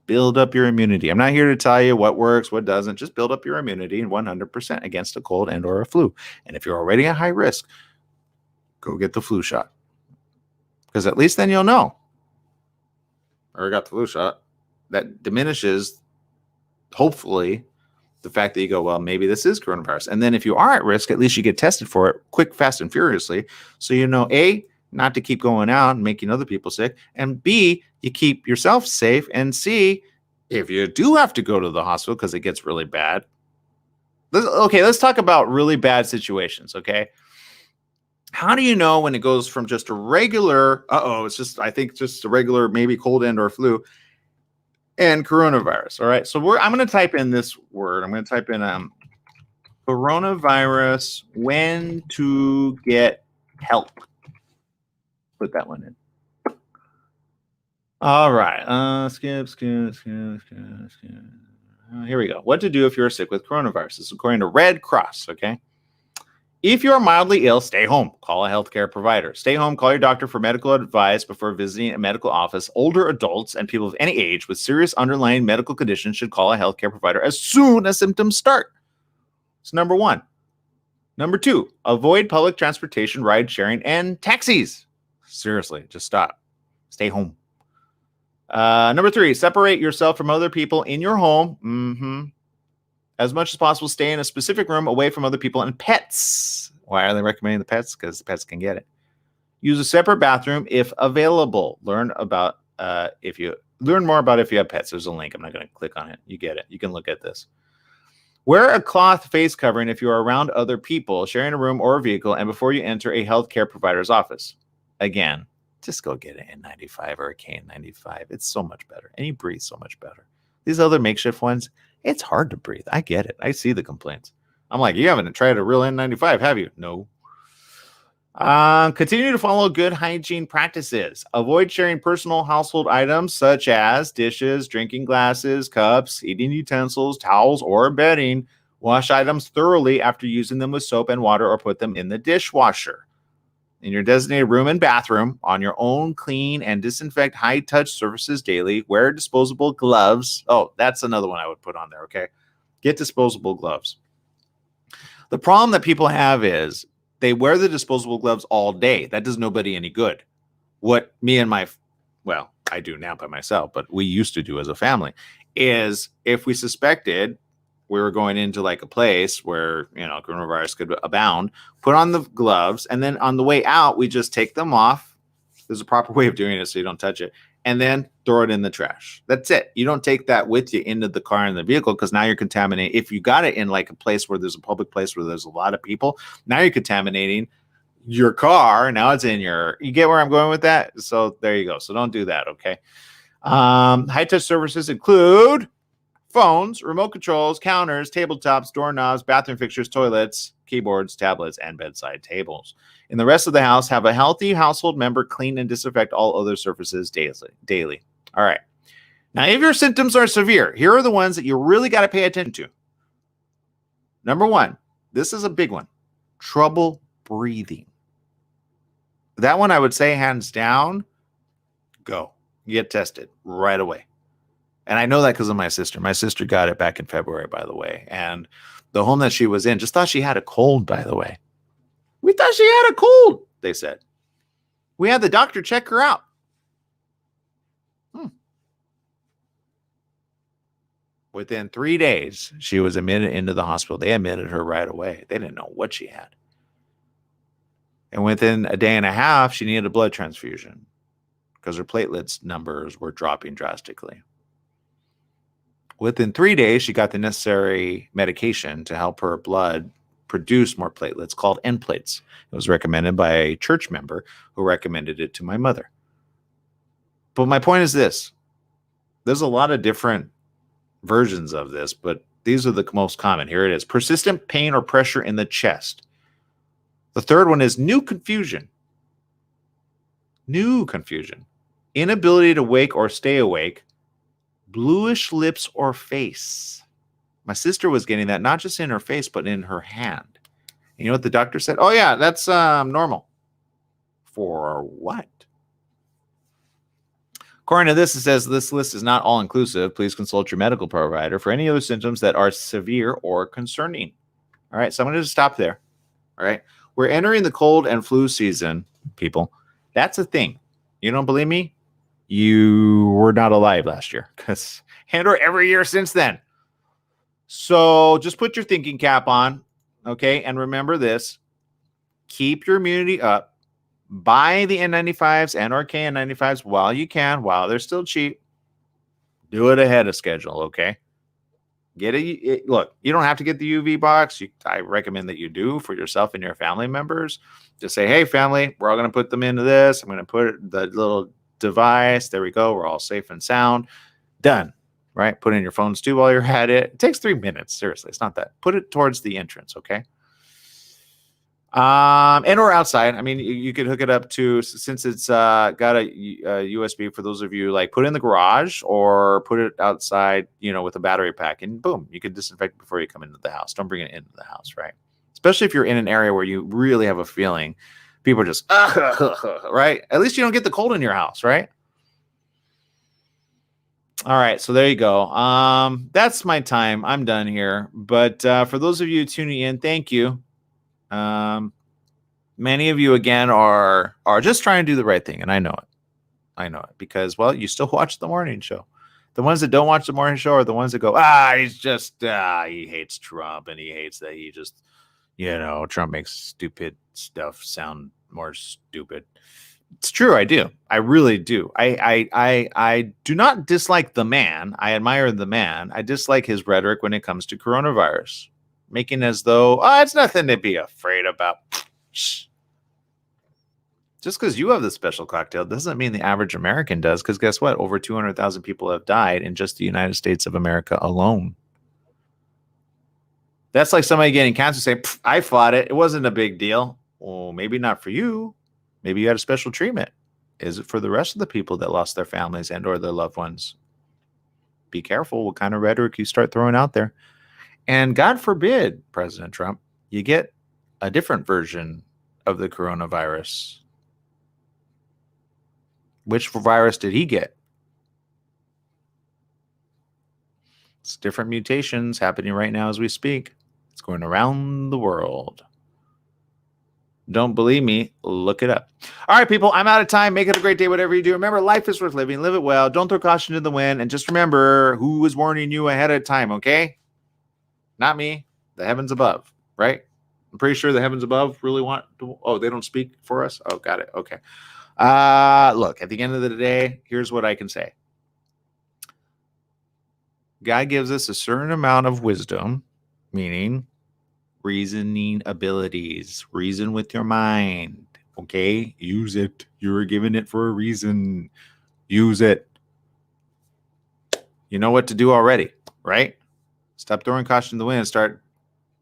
Build up your immunity. I'm not here to tell you what works, what doesn't. Just build up your immunity 100% against a cold and or a flu. And if you're already at high risk, go get the flu shot. Because at least then you'll know. Or I got the flu shot. That diminishes, hopefully, the fact that you go, well, maybe this is coronavirus. And then if you are at risk, at least you get tested for it quick, fast, and furiously. So you know, A, not to keep going out and making other people sick. And B, you keep yourself safe. And C, if you do have to go to the hospital because it gets really bad. Let's talk about really bad situations, okay? How do you know when it goes from just a regular, I think just a regular maybe cold and or flu and coronavirus, all right? So I'm going to type in this word. I'm going to type in coronavirus, when to get help. Put that one in. All right. Skip. Here we go. What to do if you're sick with coronavirus. This is according to Red Cross, okay? If you're mildly ill, stay home. Call a healthcare provider. Stay home. Call your doctor for medical advice before visiting a medical office. Older adults and people of any age with serious underlying medical conditions should call a healthcare provider as soon as symptoms start. It's number one. Number two, avoid public transportation, ride sharing, and taxis. Seriously, just stop. Stay home. Number three, separate yourself from other people in your home. As much as possible, stay in a specific room away from other people and pets. Why are they recommending the pets? Because the pets can get it. Use a separate bathroom if available. Learn more about if you have pets. There's a link. I'm not going to click on it. You get it. You can look at this. Wear a cloth face covering if you are around other people, sharing a room or a vehicle, and before you enter a healthcare provider's office. Again, just go get an N95 or a KN95. It's so much better. And you breathe so much better. These other makeshift ones, it's hard to breathe. I get it. I see the complaints. I'm like, you haven't tried a real N95, have you? No. Continue to follow good hygiene practices. Avoid sharing personal household items such as dishes, drinking glasses, cups, eating utensils, towels, or bedding. Wash items thoroughly after using them with soap and water or put them in the dishwasher. In your designated room and bathroom, on your own, clean and disinfect high-touch surfaces daily. Wear disposable gloves. Oh, that's another one I would put on there, okay? Get disposable gloves. The problem that people have is they wear the disposable gloves all day. That does nobody any good. What me and I do now by myself, but we used to do as a family, is if we suspected we were going into like a place where, coronavirus could abound, put on the gloves, and then on the way out, we just take them off. There's a proper way of doing it so you don't touch it, and then throw it in the trash. That's it. You don't take that with you into the car and the vehicle because now you're contaminating. If you got it in like a place where there's a public place where there's a lot of people, now you're contaminating your car. Now it's in you get where I'm going with that? So there you go. So don't do that, okay? High-touch surfaces include phones, remote controls, counters, tabletops, doorknobs, bathroom fixtures, toilets, keyboards, tablets, and bedside tables. In the rest of the house, have a healthy household member clean and disinfect all other surfaces daily. All right. Now, if your symptoms are severe, here are the ones that you really got to pay attention to. Number one, this is a big one. Trouble breathing. That one I would say hands down, go. Get tested right away. And I know that because of my sister. My sister got it back in February, by the way. And the home that she was in just thought she had a cold, by the way. We thought she had a cold, they said. We had the doctor check her out. Within 3 days, she was admitted into the hospital. They admitted her right away. They didn't know what she had. And within a day and a half, she needed a blood transfusion because her platelets numbers were dropping drastically. Within 3 days, she got the necessary medication to help her blood produce more platelets called N plates. It was recommended by a church member who recommended it to my mother. But my point is this. There's a lot of different versions of this, but these are the most common. Here it is. Persistent pain or pressure in the chest. The third one is new confusion. New confusion. Inability to wake or stay awake. Bluish lips or face. My sister was getting that not just in her face, but in her hand. You know what the doctor said? Oh, yeah, that's normal. For what? According to this, it says this list is not all-inclusive. Please consult your medical provider for any other symptoms that are severe or concerning. All right, so I'm going to stop there. All right, we're entering the cold and flu season, people. That's a thing. You don't believe me? You were not alive last year, or every year since then. So just put your thinking cap on, okay? And remember this. Keep your immunity up. Buy the N95s and or KN95s while you can, while they're still cheap. Do it ahead of schedule, okay? Look, you don't have to get the UV box. I recommend that you do for yourself and your family members. Just say, hey, family, we're all going to put them into this. I'm going to put the little device. There we go. We're all safe and sound. Done, right? Put in your phones too while you're at it. It takes 3 minutes. Seriously, it's not that. Put it towards the entrance, okay? And or outside. I mean, you could hook it up to, since it's got a USB for those of you, like put it in the garage or put it outside, with a battery pack, and boom, you can disinfect before you come into the house. Don't bring it into the house, right? Especially if you're in an area where you really have a feeling people are just, right? At least you don't get the cold in your house, right? All right, so there you go. That's my time. I'm done here. But for those of you tuning in, thank you. Many of you again are just trying to do the right thing, and I know it because, well, you still watch the morning show. The ones that don't watch the morning show are the ones that go, he hates Trump, and he hates that he just, Trump makes stupid stuff sound more stupid. It's true, I do. I really do. I do not dislike the man. I admire the man. I dislike his rhetoric when it comes to coronavirus. Making as though, it's nothing to be afraid about. Just because you have the special cocktail doesn't mean the average American does, because guess what? Over 200,000 people have died in just the United States of America alone. That's like somebody getting cancer saying, I fought it. It wasn't a big deal. Well, maybe not for you. Maybe you had a special treatment. Is it for the rest of the people that lost their families and or their loved ones? Be careful what kind of rhetoric you start throwing out there. And God forbid, President Trump, you get a different version of the coronavirus. Which virus did he get? It's different mutations happening right now as we speak. It's going around the world. Don't believe me? Look it up. All right, people, I'm out of time. Make it a great day, whatever you do. Remember, life is worth living. Live it well. Don't throw caution to the wind. And just remember who was warning you ahead of time, okay? Not me. The heavens above, right? I'm pretty sure the heavens above really want to. Oh, they don't speak for us? Oh, got it. Okay. Look, at the end of the day, here's what I can say. God gives us a certain amount of wisdom, meaning reasoning abilities. Reason with your mind. Okay? Use it. You were given it for a reason. Use it. You know what to do already, right? Stop throwing caution to the wind and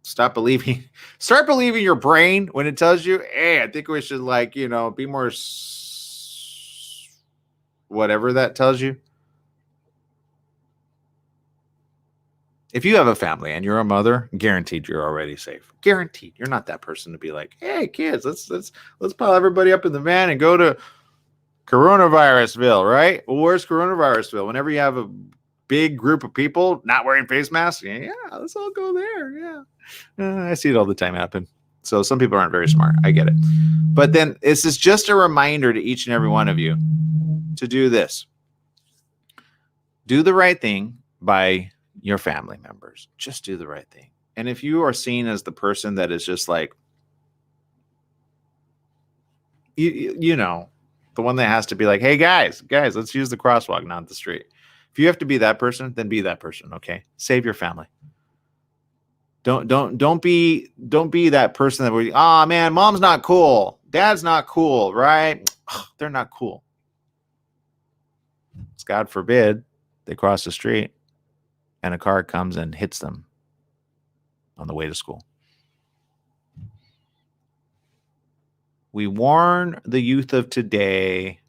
stop believing. Start believing your brain when it tells you, hey, I think we should be more whatever that tells you. If you have a family and you're a mother, guaranteed you're already safe. Guaranteed. You're not that person to be like, hey, kids, let's pile everybody up in the van and go to Coronavirusville, right? Well, where's Coronavirusville? Whenever you have a big group of people not wearing face masks. Yeah, let's all go there. Yeah. I see it all the time happen. So some people aren't very smart. I get it. But then this is just a reminder to each and every one of you to do this. Do the right thing by your family members. Just do the right thing. And if you are seen as the person that is just like, you know, the one that has to be like, hey, guys, let's use the crosswalk, not the street. If you have to be that person, then be that person. Okay. Save your family. Don't be that person that we, oh man, mom's not cool. Dad's not cool, right? They're not cool. It's God forbid they cross the street and a car comes and hits them on the way to school. We warn the youth of today,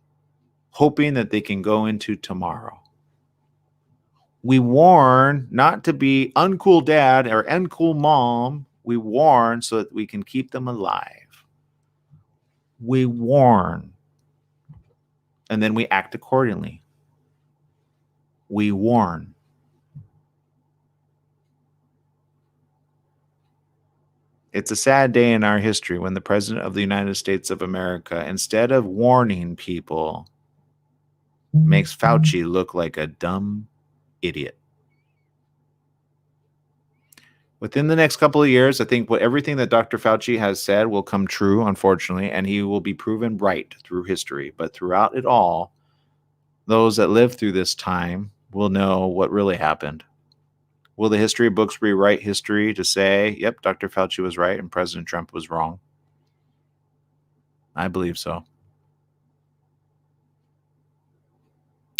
hoping that they can go into tomorrow. We warn not to be uncool dad or uncool mom. We warn so that we can keep them alive. We warn. And then we act accordingly. We warn. It's a sad day in our history when the President of the United States of America, instead of warning people, makes Fauci look like a dumb idiot. Within the next couple of years, I think everything that Dr. Fauci has said will come true, unfortunately, and he will be proven right through history. But throughout it all, those that live through this time will know what really happened. Will the history books rewrite history to say, yep, Dr. Fauci was right and President Trump was wrong? I believe so.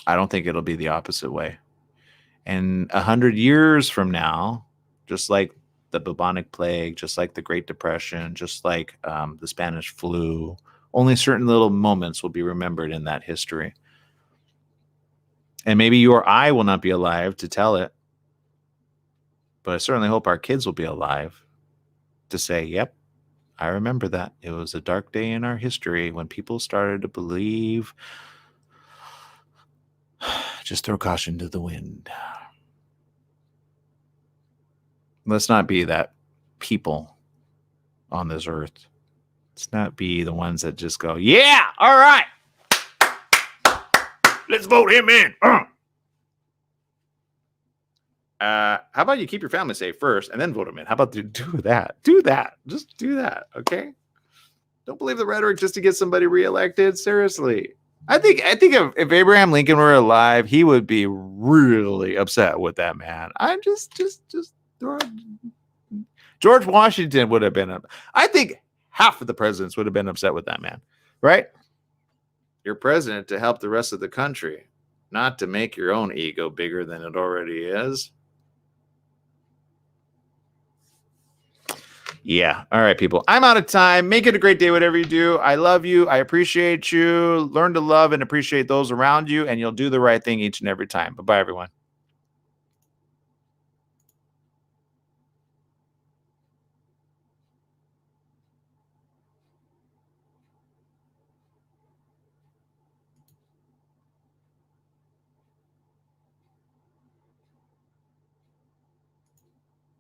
I don't think it'll be the opposite way. And 100 years from now, just like the bubonic plague, just like the Great Depression, just like the Spanish flu, only certain little moments will be remembered in that history. And maybe you or I will not be alive to tell it. But I certainly hope our kids will be alive to say, yep, I remember that. It was a dark day in our history when people started to believe. Just throw caution to the wind. Let's not be that people on this earth. Let's not be the ones that just go, yeah, all right. Let's vote him in. How about you keep your family safe first and then vote him in? How about do that? Do that. Just do that. Okay. Don't believe the rhetoric just to get somebody reelected. Seriously. I think if Abraham Lincoln were alive, he would be really upset with that man. I'm just George Washington would have been. I think half of the presidents would have been upset with that man, right? You're president to help the rest of the country, not to make your own ego bigger than it already is. Yeah. All right, people. I'm out of time. Make it a great day, whatever you do. I love you. I appreciate you. Learn to love and appreciate those around you, and you'll do the right thing each and every time. Bye-bye, everyone.